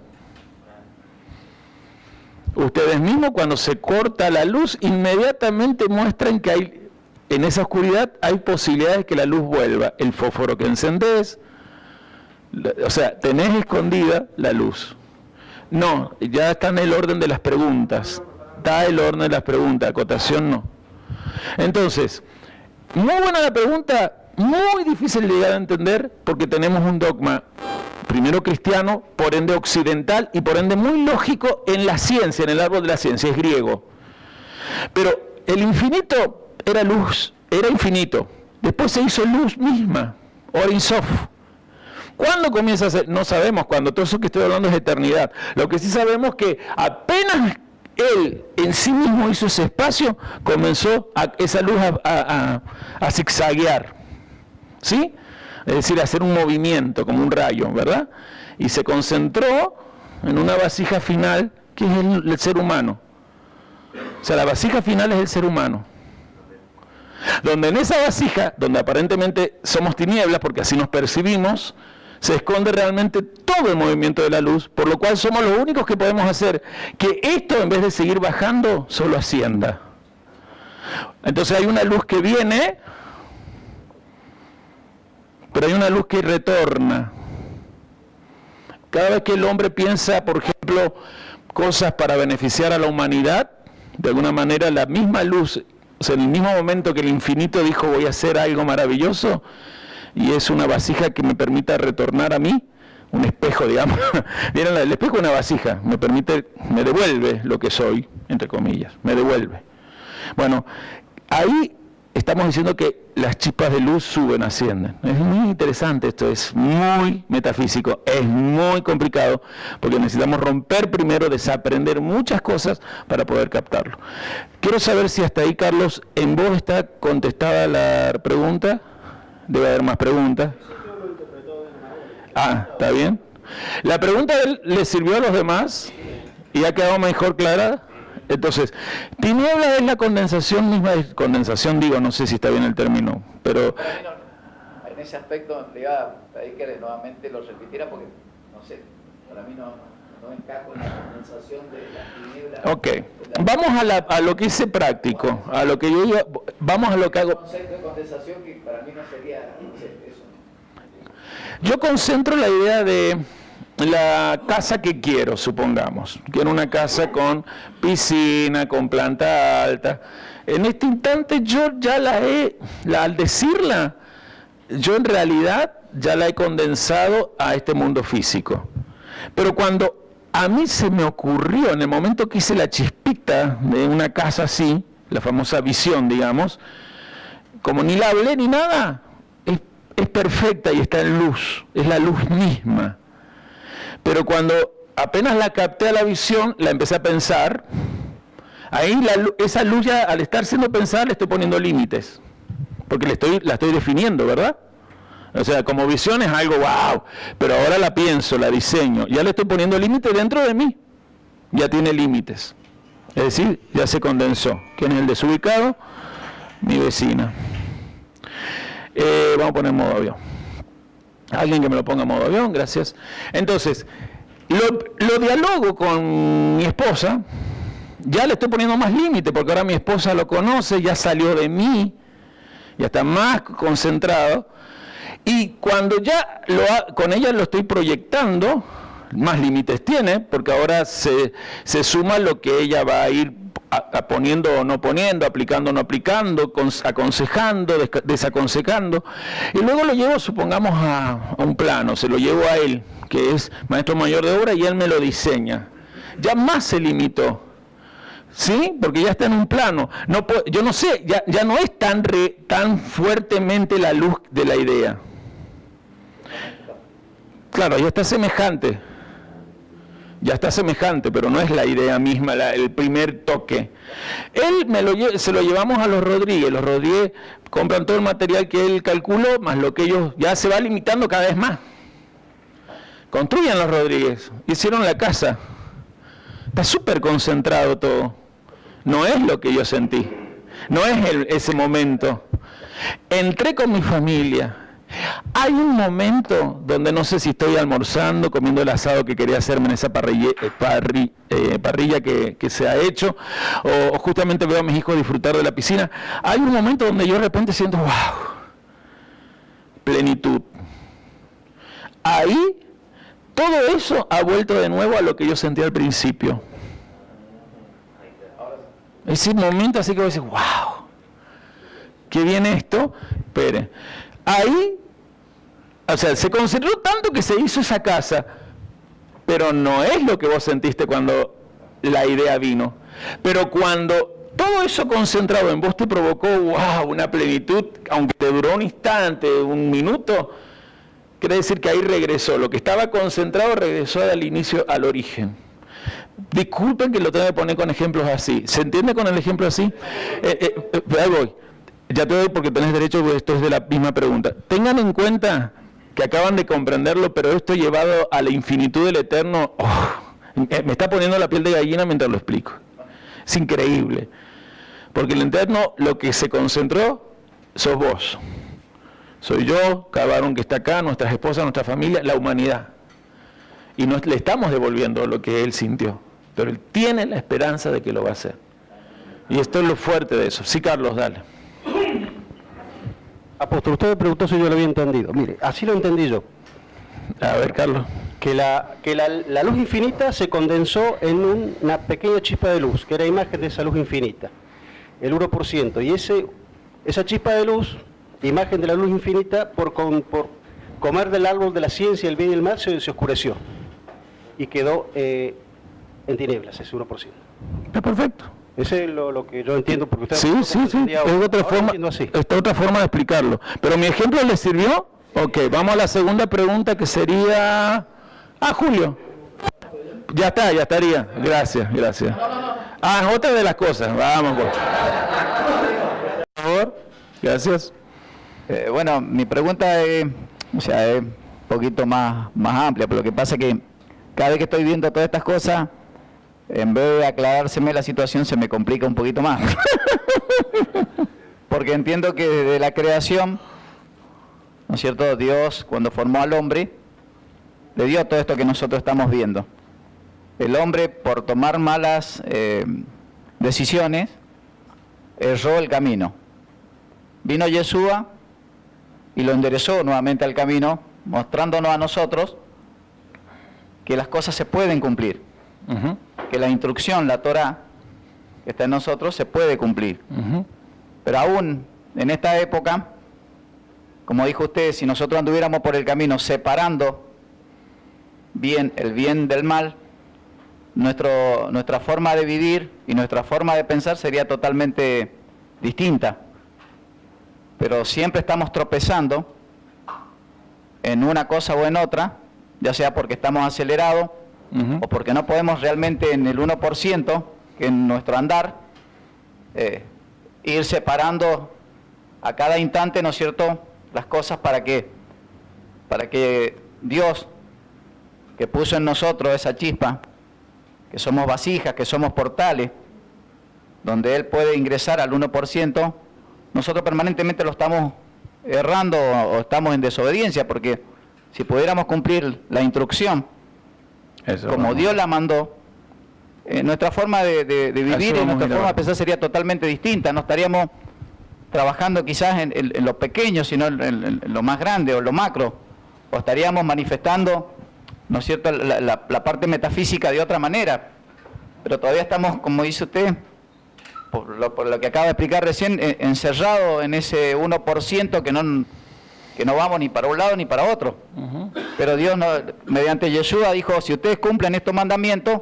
Ustedes mismos, cuando se corta la luz, inmediatamente muestran que en esa oscuridad hay posibilidades de que la luz vuelva. El fósforo que encendés, o sea, tenés escondida la luz. No, ya está en el orden de las preguntas. Está el orden de las preguntas, acotación no. Entonces, muy buena la pregunta, muy difícil de llegar a entender porque tenemos un dogma primero cristiano, por ende occidental y por ende muy lógico en la ciencia, en el árbol de la ciencia, es griego. Pero el infinito era luz, era infinito. Después se hizo luz misma, Or Sof. ¿Cuándo comienza a ser? No sabemos cuándo, todo eso que estoy hablando es eternidad. Lo que sí sabemos es que apenas Él en sí mismo hizo ese espacio, comenzó esa luz a zigzaguear. ¿Sí? Es decir, hacer un movimiento, como un rayo, ¿verdad? Y se concentró en una vasija final, que es el ser humano. O sea, la vasija final es el ser humano. Donde en esa vasija, donde aparentemente somos tinieblas, porque así nos percibimos, se esconde realmente todo el movimiento de la luz, por lo cual somos los únicos que podemos hacer que esto, en vez de seguir bajando, solo ascienda. Entonces hay una luz que viene, pero hay una luz que retorna. Cada vez que el hombre piensa, por ejemplo, ejemplo, cosas para beneficiar a la humanidad, de alguna manera la misma luz, o sea, en el mismo momento que el infinito dijo voy a hacer algo maravilloso, y es una vasija que me permita retornar a mí, un espejo, digamos. Vieron, el espejo es una vasija, me devuelve lo que soy, entre comillas, me devuelve. Bueno, ahí estamos diciendo que las chispas de luz suben, ascienden. Es muy interesante esto, es muy metafísico, es muy complicado, porque necesitamos romper primero, desaprender muchas cosas para poder captarlo. Quiero saber si hasta ahí, Carlos, en vos está contestada la pregunta. Debe haber más preguntas. Ah, ¿está bien? ¿La pregunta de él le sirvió a los demás? ¿Y ha quedado mejor clara? Entonces, tiniebla es la condensación misma, condensación digo, no sé si está bien el término, pero... En ese aspecto le iba a pedir que nuevamente lo repitiera porque, no sé, para mí no encajo en la condensación de la tiniebla. Ok, vamos a lo que hice práctico, a lo que yo iba, vamos a lo que hago... El concepto de condensación que para mí no sería eso. Yo concentro la idea de la casa que quiero, supongamos. Quiero una casa con piscina, con planta alta. En este instante yo ya al decirla, yo en realidad ya la he condensado a este mundo físico. Pero cuando a mí se me ocurrió, en el momento que hice la chispita de una casa así, la famosa visión, digamos, como ni la hablé ni nada, es perfecta y está en luz, es la luz misma. Pero cuando apenas la capté a la visión, la empecé a pensar, ahí esa luz ya al estar siendo pensada le estoy poniendo límites, porque la estoy definiendo, ¿verdad? O sea, como visión es algo wow, pero ahora la pienso, la diseño, ya le estoy poniendo límites dentro de mí, ya tiene límites. Es decir, ya se condensó. ¿Quién es el desubicado? Mi vecina. Vamos a poner modo avión. Alguien que me lo ponga en modo avión, gracias. Entonces, lo dialogo con mi esposa, ya le estoy poniendo más límite, porque ahora mi esposa lo conoce, ya salió de mí, ya está más concentrado, y cuando ya con ella lo estoy proyectando, más límites tiene, porque ahora se suma lo que ella va a ir poniendo o no poniendo, aplicando o no aplicando, aconsejando, desaconsejando, y luego lo llevo, supongamos, a un plano, se lo llevo a él, que es maestro mayor de obra, y él me lo diseña. Ya más se limitó, ¿sí? Porque ya está en un plano. Yo no sé, ya no es tan fuertemente la luz de la idea. Claro, ya está semejante. Ya está semejante, pero no es la idea misma, el primer toque. Se lo llevamos a los Rodríguez. Los Rodríguez compran todo el material que él calculó, más lo que ellos ya se va limitando cada vez más. Construyan los Rodríguez, hicieron la casa. Está súper concentrado todo. No es lo que yo sentí, no es ese momento. Entré con mi familia. Hay un momento donde no sé si estoy almorzando, comiendo el asado que quería hacerme en esa parrilla que se ha hecho, o justamente veo a mis hijos disfrutar de la piscina. Hay un momento donde yo de repente siento, wow, plenitud. Ahí, todo eso ha vuelto de nuevo a lo que yo sentí al principio. Ese momento así que voy a decir, wow, qué bien esto, espere. Ahí, o sea, se concentró tanto que se hizo esa casa, pero no es lo que vos sentiste cuando la idea vino. Pero cuando todo eso concentrado en vos te provocó, wow, una plenitud, aunque te duró un instante, un minuto, quiere decir que ahí regresó. Lo que estaba concentrado regresó al inicio, al origen. Disculpen que lo tenga que poner con ejemplos así. ¿Se entiende con el ejemplo así? Ahí voy. Ya te doy porque tenés derecho, porque esto es de la misma pregunta. Tengan en cuenta que acaban de comprenderlo, pero esto llevado a la infinitud del eterno, me está poniendo la piel de gallina mientras lo explico. Es increíble. Porque el eterno, lo que se concentró, sos vos. Soy yo, cada varón que está acá, nuestras esposas, nuestra familia, la humanidad. Y no le estamos devolviendo lo que él sintió. Pero él tiene la esperanza de que lo va a hacer. Y esto es lo fuerte de eso. Sí, Carlos, dale. Apóstol, usted me preguntó si yo lo había entendido. Mire, así lo entendí yo. A ver, Carlos. que la luz infinita se condensó en una pequeña chispa de luz, que era imagen de esa luz infinita, el 1%, y esa chispa de luz, imagen de la luz infinita, por comer del árbol de la ciencia, el bien y el mal, se oscureció, y quedó en tinieblas, ese 1%. Está perfecto. Ese es lo que yo entiendo, porque usted... Sí, esta otra forma de explicarlo. Pero mi ejemplo le sirvió. Ok, vamos a la segunda pregunta, que sería... Julio. Ya estaría. Gracias. Otra de las cosas. Vamos, por favor. Gracias. Bueno, mi pregunta es un poquito más amplia, pero lo que pasa es que cada vez que estoy viendo todas estas cosas, en vez de aclarárseme la situación, se me complica un poquito más. Porque entiendo que desde la creación, ¿no es cierto?, Dios, cuando formó al hombre, le dio todo esto que nosotros estamos viendo. El hombre, por tomar malas decisiones, erró el camino. Vino Yeshua y lo enderezó nuevamente al camino, mostrándonos a nosotros que las cosas se pueden cumplir. Que la instrucción, la Torá, que está en nosotros, se puede cumplir. Pero aún en esta época, como dijo usted, si nosotros anduviéramos por el camino separando el bien del mal, nuestra forma de vivir y nuestra forma de pensar sería totalmente distinta. Pero siempre estamos tropezando en una cosa o en otra, ya sea porque estamos acelerados, o porque no podemos realmente en el 1%, que en nuestro andar, ir separando a cada instante, ¿no es cierto?, las cosas para que Dios, que puso en nosotros esa chispa, que somos vasijas, que somos portales, donde Él puede ingresar al 1%, nosotros permanentemente lo estamos errando o estamos en desobediencia, porque si pudiéramos cumplir la instrucción, como Dios la mandó, nuestra forma de vivir y nuestra forma de pensar sería totalmente distinta. No estaríamos trabajando quizás en lo pequeño, sino en lo más grande o lo macro, o estaríamos manifestando, ¿no es cierto?, la parte metafísica de otra manera. Pero todavía estamos, como dice usted, por lo que acaba de explicar recién, encerrados en ese 1% que no vamos ni para un lado ni para otro. Pero Dios, mediante Yeshua, dijo, si ustedes cumplen estos mandamientos,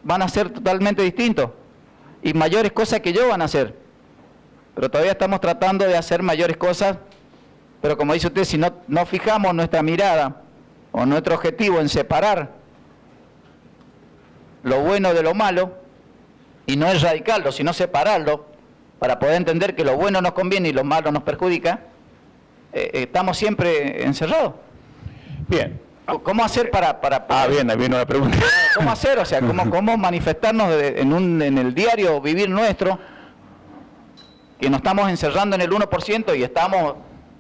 van a ser totalmente distintos, y mayores cosas que yo van a hacer. Pero todavía estamos tratando de hacer mayores cosas, pero como dice usted, si no fijamos nuestra mirada o nuestro objetivo en separar lo bueno de lo malo, y no erradicarlo, sino separarlo, para poder entender que lo bueno nos conviene y lo malo nos perjudica, estamos siempre encerrados. Bien. ¿Cómo hacer para bien, ahí vino la pregunta. ¿Cómo hacer? O sea, ¿cómo manifestarnos en el diario vivir nuestro, que nos estamos encerrando en el 1% y estamos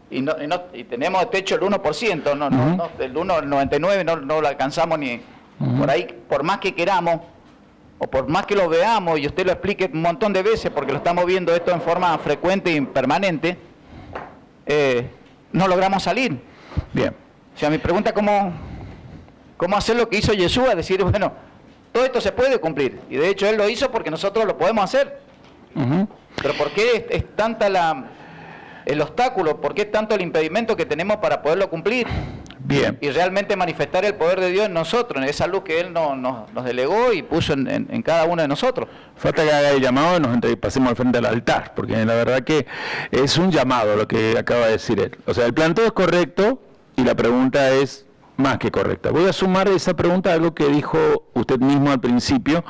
y tenemos de techo el 1%, el 99 no lo alcanzamos ni por ahí, por más que queramos o por más que lo veamos y usted lo explique un montón de veces, porque lo estamos viendo esto en forma frecuente y permanente, no logramos salir. Bien. O sea, mi pregunta es cómo hacer lo que hizo Yeshua, decir, bueno, todo esto se puede cumplir, y de hecho Él lo hizo porque nosotros lo podemos hacer. Pero ¿por qué es tanta el obstáculo? ¿Por qué es tanto el impedimento que tenemos para poderlo cumplir? Bien. Y realmente manifestar el poder de Dios en nosotros, en esa luz que Él nos delegó y puso en cada uno de nosotros. Falta que haga el llamado y nos pasemos al frente del altar, porque la verdad que es un llamado lo que acaba de decir él. O sea, el planteo es correcto y la pregunta es más que correcta. Voy a sumar a esa pregunta algo que dijo usted mismo al principio.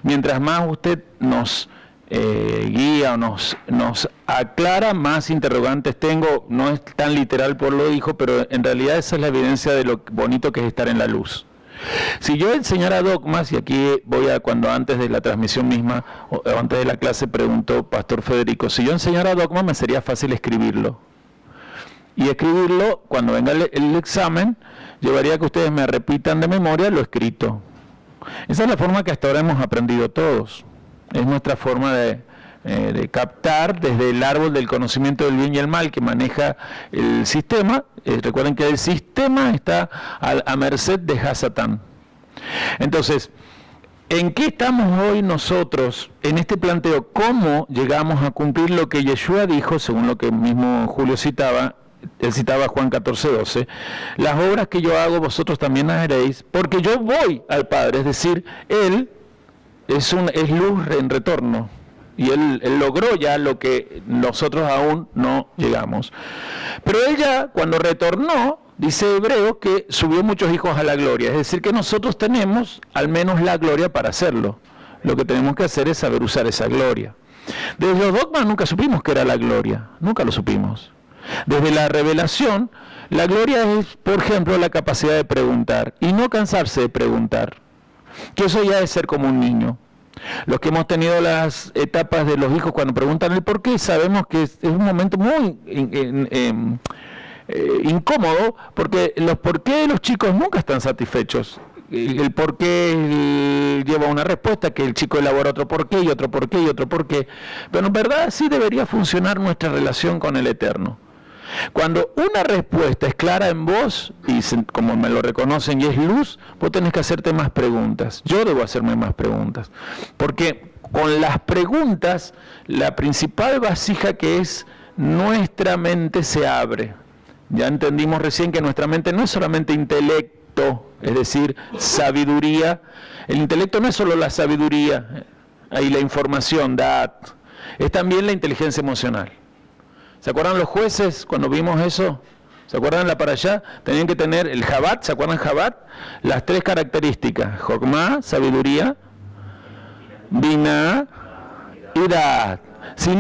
Mientras más usted nos guía o nos aclara, más interrogantes tengo. No es tan literal por lo dijo, pero en realidad esa es la evidencia de lo bonito que es estar en la luz. Si yo enseñara dogmas, y aquí voy a cuando antes de la transmisión misma, o antes de la clase preguntó Pastor Federico, si yo enseñara dogmas me sería fácil escribirlo. Y escribirlo, cuando venga el examen, llevaría a que ustedes me repitan de memoria lo escrito. Esa es la forma que hasta ahora hemos aprendido todos. Es nuestra forma de de captar desde el árbol del conocimiento del bien y el mal que maneja el sistema. Recuerden que el sistema está a merced de Hasatán. Entonces, ¿en qué estamos hoy nosotros en este planteo? ¿Cómo llegamos a cumplir lo que Yeshua dijo, según lo que mismo Julio citaba? Él citaba Juan 14:12, las obras que yo hago vosotros también las haréis, porque yo voy al Padre, es decir, Él es luz en retorno, y él logró ya lo que nosotros aún no llegamos. Pero Él ya, cuando retornó, dice Hebreos que subió muchos hijos a la gloria, es decir, que nosotros tenemos al menos la gloria para hacerlo. Lo que tenemos que hacer es saber usar esa gloria. Desde los dogmas nunca supimos que era la gloria, nunca lo supimos. Desde la revelación, la gloria es, por ejemplo, la capacidad de preguntar y no cansarse de preguntar, que eso ya es ser como un niño. Los que hemos tenido las etapas de los hijos cuando preguntan el por qué, sabemos que es un momento muy incómodo, porque los por qué de los chicos nunca están satisfechos. El por qué lleva una respuesta, que el chico elabora otro por qué y otro por qué y otro por qué. Pero en verdad así debería funcionar nuestra relación con el Eterno. Cuando una respuesta es clara en vos, y como me lo reconocen y es luz, vos tenés que hacerte más preguntas. Yo debo hacerme más preguntas. Porque con las preguntas, la principal vasija que es nuestra mente se abre. Ya entendimos recién que nuestra mente no es solamente intelecto, es decir, sabiduría. El intelecto no es solo la sabiduría y la información, dat, es también la inteligencia emocional. ¿Se acuerdan los jueces cuando vimos eso? ¿Se acuerdan la para allá? Tenían que tener el Jabat, ¿se acuerdan Jabat? Las tres características, Jokmah, sabiduría, Binah y Dat. Si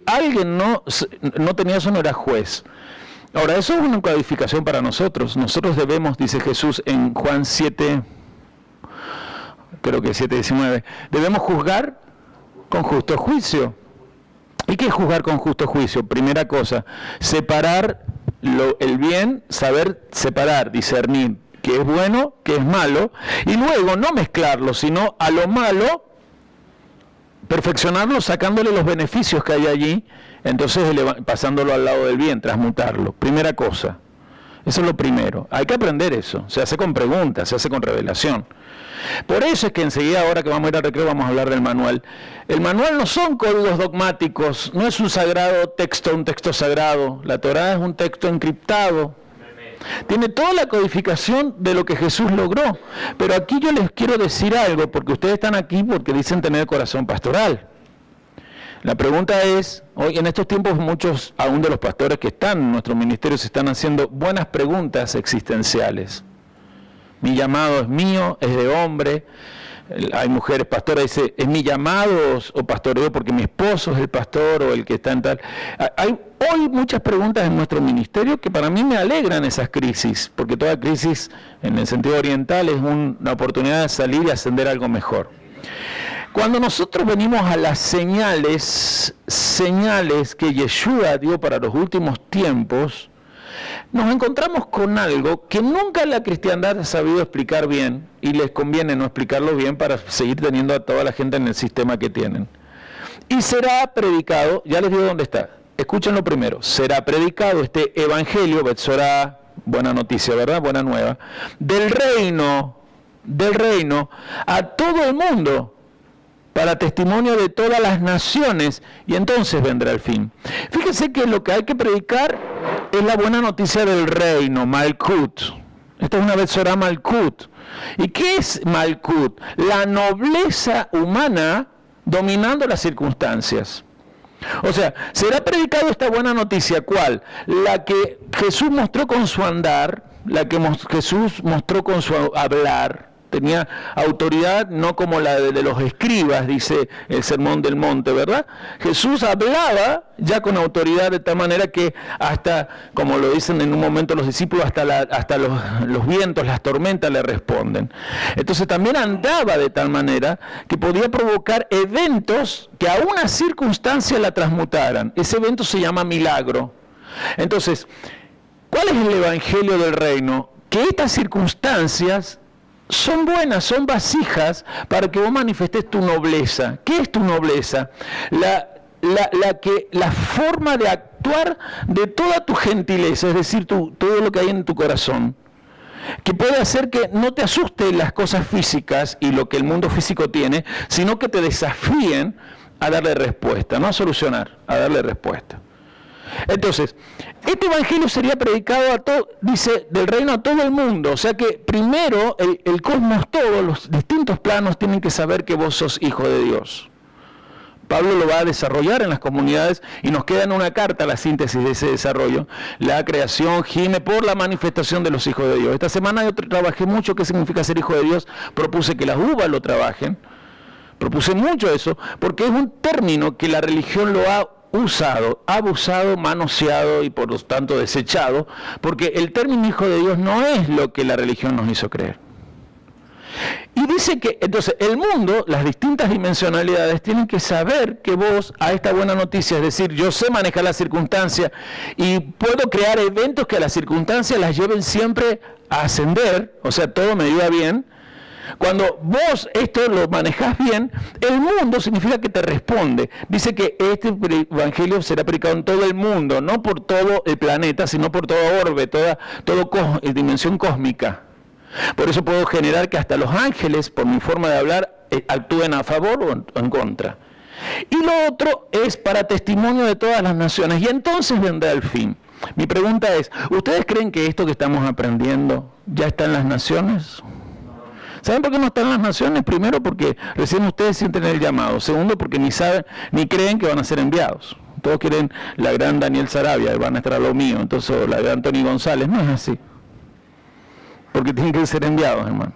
alguien no tenía eso, no era juez. Ahora, eso es una codificación para nosotros. Nosotros debemos, dice Jesús en Juan 7, creo que 7:19, debemos juzgar con justo juicio. ¿Y qué es juzgar con justo juicio? Primera cosa, separar el bien, saber separar, discernir qué es bueno, qué es malo, y luego no mezclarlo, sino a lo malo, perfeccionarlo, sacándole los beneficios que hay allí, entonces pasándolo al lado del bien, transmutarlo. Primera cosa, eso es lo primero. Hay que aprender eso, se hace con preguntas, se hace con revelación. Por eso es que enseguida, ahora que vamos a ir al recreo, vamos a hablar del manual. El manual no son códigos dogmáticos, no es un sagrado texto, un texto sagrado. La Torá es un texto encriptado. Tiene toda la codificación de lo que Jesús logró. Pero aquí yo les quiero decir algo, porque ustedes están aquí porque dicen tener corazón pastoral. La pregunta es, hoy en estos tiempos muchos, aún de los pastores que están en nuestro ministerio, se están haciendo buenas preguntas existenciales. Mi llamado es mío, es de hombre. Hay mujeres pastoras que dicen, ¿es mi llamado o pastoreo porque mi esposo es el pastor o el que está en tal? Hay hoy muchas preguntas en nuestro ministerio que para mí me alegran esas crisis, porque toda crisis en el sentido oriental es una oportunidad de salir y ascender a algo mejor. Cuando nosotros venimos a las señales que Yeshua dio para los últimos tiempos, nos encontramos con algo que nunca la cristiandad ha sabido explicar bien, y les conviene no explicarlo bien para seguir teniendo a toda la gente en el sistema que tienen. Y será predicado, ya les digo dónde está, escúchenlo primero, será predicado este evangelio, Betzorá, buena noticia, ¿verdad? Buena nueva, del reino, a todo el mundo, para testimonio de todas las naciones, y entonces vendrá el fin. Fíjense que lo que hay que predicar es la buena noticia del reino, Malkut. Esta es una Betzorá Malkut. ¿Y qué es Malkut? La nobleza humana dominando las circunstancias. O sea, será predicado esta buena noticia, ¿cuál? La que Jesús mostró con su andar, la que Jesús mostró con su hablar. Tenía autoridad no como la de los escribas, dice el Sermón del Monte, ¿verdad? Jesús hablaba ya con autoridad de tal manera que hasta, como lo dicen en un momento los discípulos, hasta los vientos, las tormentas le responden. Entonces también andaba de tal manera que podía provocar eventos que a una circunstancia la transmutaran. Ese evento se llama milagro. Entonces, ¿cuál es el evangelio del reino? Que estas circunstancias son buenas, son vasijas para que vos manifestes tu nobleza. ¿Qué es tu nobleza? La forma de actuar de toda tu gentileza, es decir, todo lo que hay en tu corazón, que puede hacer que no te asusten las cosas físicas y lo que el mundo físico tiene, sino que te desafíen a darle respuesta, no a solucionar, a darle respuesta. Entonces, este evangelio sería predicado a todo, dice, del reino a todo el mundo. O sea que primero el cosmos, todos los distintos planos tienen que saber que vos sos hijo de Dios. Pablo lo va a desarrollar en las comunidades y nos queda en una carta la síntesis de ese desarrollo. La creación gime por la manifestación de los hijos de Dios. Esta semana yo trabajé mucho qué significa ser hijo de Dios. Propuse que las uvas lo trabajen. Propuse mucho eso porque es un término que la religión lo ha usado, abusado, manoseado y por lo tanto desechado, porque el término hijo de Dios no es lo que la religión nos hizo creer. Y dice que entonces el mundo, las distintas dimensionalidades tienen que saber que vos a esta buena noticia, es decir, yo sé manejar las circunstancias y puedo crear eventos que a las circunstancias las lleven siempre a ascender, o sea, todo me iba bien. Cuando vos esto lo manejás bien, el mundo significa que te responde. Dice que este evangelio será predicado en todo el mundo, no por todo el planeta, sino por toda orbe, toda dimensión cósmica. Por eso puedo generar que hasta los ángeles, por mi forma de hablar, actúen a favor o en contra. Y lo otro es para testimonio de todas las naciones. Y entonces vendrá el fin. Mi pregunta es, ¿ustedes creen que esto que estamos aprendiendo ya está en las naciones? ¿Saben por qué no están en las naciones? Primero, porque recién ustedes sienten el llamado. Segundo, porque ni saben, ni creen que van a ser enviados. Todos quieren la gran Daniel Sarabia, van a estar a lo mío. Entonces, la gran Tony González. No es así. Porque tienen que ser enviados, hermano.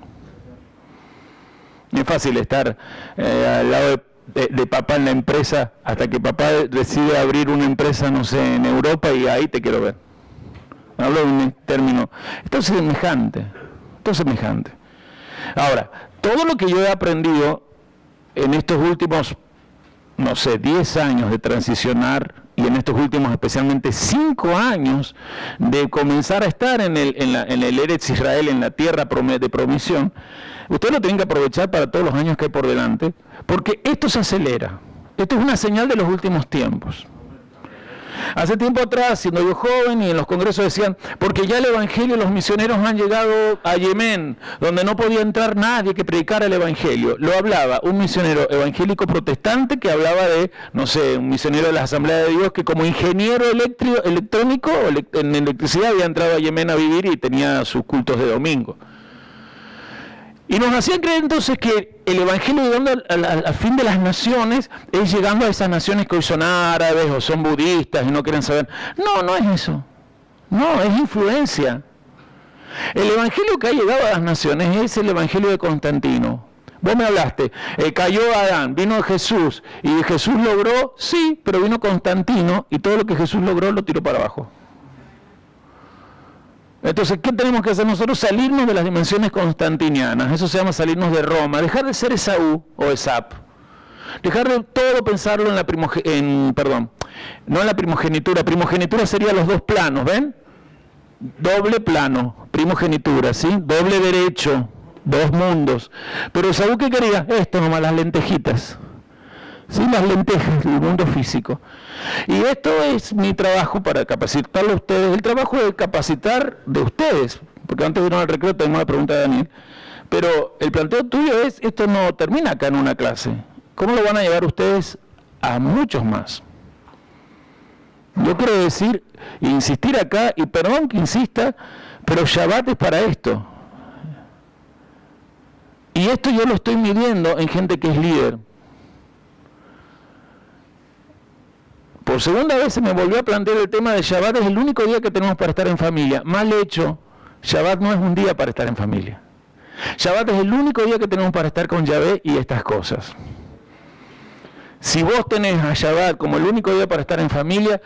No es fácil estar al lado de papá en la empresa hasta que papá decide abrir una empresa, no sé, en Europa y ahí te quiero ver. Hablo de un término. Esto es semejante. Esto es semejante. Ahora, todo lo que yo he aprendido en estos últimos, no sé, 10 años de transicionar y en estos últimos especialmente 5 años de comenzar a estar en el Eretz Israel, en la tierra de promisión, ustedes lo tienen que aprovechar para todos los años que hay por delante, porque esto se acelera. Esto es una señal de los últimos tiempos. Hace tiempo atrás, siendo yo joven y en los congresos decían, porque ya el evangelio, los misioneros han llegado a Yemen, donde no podía entrar nadie que predicara el evangelio. Lo hablaba un misionero evangélico protestante que hablaba de, no sé, un misionero de la Asamblea de Dios que como ingeniero electrónico en electricidad había entrado a Yemen a vivir y tenía sus cultos de domingo. Y nos hacían creer entonces que el evangelio llegando al fin de las naciones es llegando a esas naciones que hoy son árabes o son budistas y no quieren saber. No, no es eso. No, es influencia. El evangelio que ha llegado a las naciones es el evangelio de Constantino. Vos me hablaste, cayó Adán, vino Jesús, y Jesús logró, sí, pero vino Constantino y todo lo que Jesús logró lo tiró para abajo. Entonces, ¿qué tenemos que hacer nosotros? Salirnos de las dimensiones constantinianas. Eso se llama salirnos de Roma. Dejar de ser Esaú o Esap. Dejar de todo pensarlo en la no en la primogenitura. Primogenitura sería los dos planos, ¿ven? Doble plano, primogenitura, ¿sí? Doble derecho, dos mundos. Pero Esaú, ¿qué quería? Esto nomás, las lentejitas. ¿Sí? Las lentejas del mundo físico. Y esto es mi trabajo para capacitarlo a ustedes, el trabajo de capacitar de ustedes, porque antes de ir al recreo tengo una pregunta de Daniel, pero el planteo tuyo es, esto no termina acá en una clase, ¿cómo lo van a llevar ustedes a muchos más? Yo quiero decir, insistir acá, y perdón que insista, pero Shabbat es para esto. Y esto yo lo estoy midiendo en gente que es líder. Por segunda vez se me volvió a plantear el tema de Shabbat, es el único día que tenemos para estar en familia. Mal hecho, Shabbat no es un día para estar en familia. Shabbat es el único día que tenemos para estar con Yahvé y estas cosas. Si vos tenés a Shabbat como el único día para estar en familia,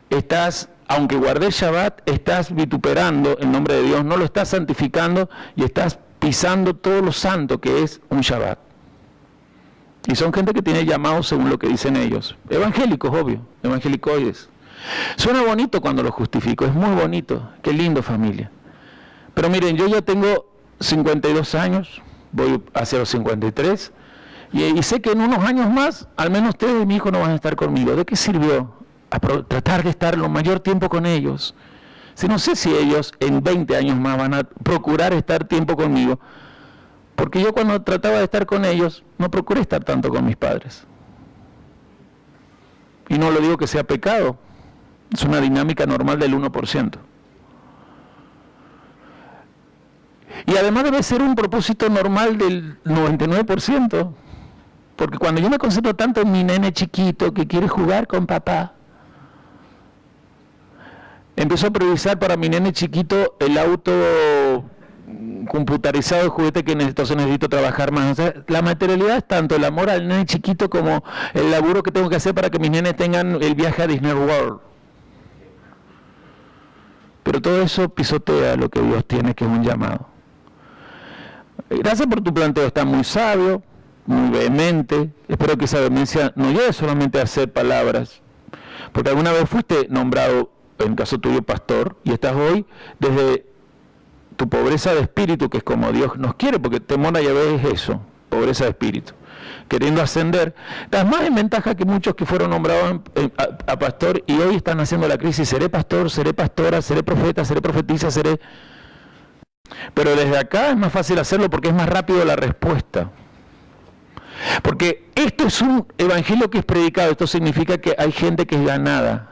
estás, aunque guardes Shabbat, estás vituperando el nombre de Dios, no lo estás santificando y estás pisando todo lo santo que es un Shabbat. Y son gente que tiene llamados según lo que dicen ellos. Evangélicos, obvio, evangelicoides. Suena bonito cuando lo justifico, es muy bonito, qué lindo familia. Pero miren, yo ya tengo 52 años, voy hacia los 53, y sé que en unos años más, al menos ustedes y mi hijo no van a estar conmigo. ¿De qué sirvió tratar de estar lo mayor tiempo con ellos? Si no sé si ellos en 20 años más van a procurar estar tiempo conmigo, porque yo cuando trataba de estar con ellos, no procuré estar tanto con mis padres. Y no lo digo que sea pecado, es una dinámica normal del 1%. Y además debe ser un propósito normal del 99%, porque cuando yo me concentro tanto en mi nene chiquito que quiere jugar con papá, empiezo a priorizar para mi nene chiquito el auto computarizado de juguete que entonces necesito trabajar más. O sea, la materialidad es tanto el amor al nene chiquito como el laburo que tengo que hacer para que mis nenes tengan el viaje a Disney World. Pero todo eso pisotea lo que Dios tiene, que es un llamado. Gracias por tu planteo, está muy sabio, muy vehemente. Espero que esa vehemencia no llegue solamente a hacer palabras, porque alguna vez fuiste nombrado, en el caso tuyo, pastor, y estás hoy desde tu pobreza de espíritu, que es como Dios nos quiere, porque temor a Yahvé es eso, pobreza de espíritu, queriendo ascender. Estás más en ventaja que muchos que fueron nombrados a pastor y hoy están haciendo la crisis: seré pastor, seré pastora, seré profeta, seré profetisa, seré... Pero desde acá es más fácil hacerlo porque es más rápido la respuesta. Porque esto es un evangelio que es predicado, esto significa que hay gente que es ganada.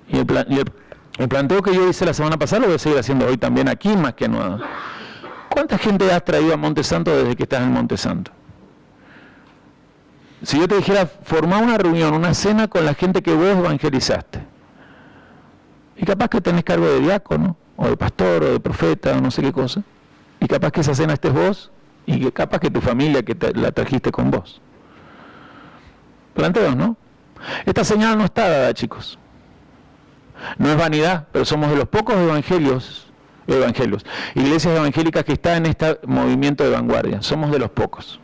Y el planteo que yo hice la semana pasada lo voy a seguir haciendo hoy también aquí, más que nada. ¿Cuánta gente has traído a Monte Santo desde que estás en Monte Santo? Si yo te dijera, formar una reunión, una cena con la gente que vos evangelizaste, y capaz que tenés cargo de diácono, o de pastor, o de profeta, o no sé qué cosa, y capaz que esa cena estés vos, y que capaz que tu familia que la trajiste con vos. Planteos, ¿no? Esta señal no está dada, chicos. No es vanidad, pero somos de los pocos evangelios, iglesias evangélicas que están en este movimiento de vanguardia. Somos de los pocos.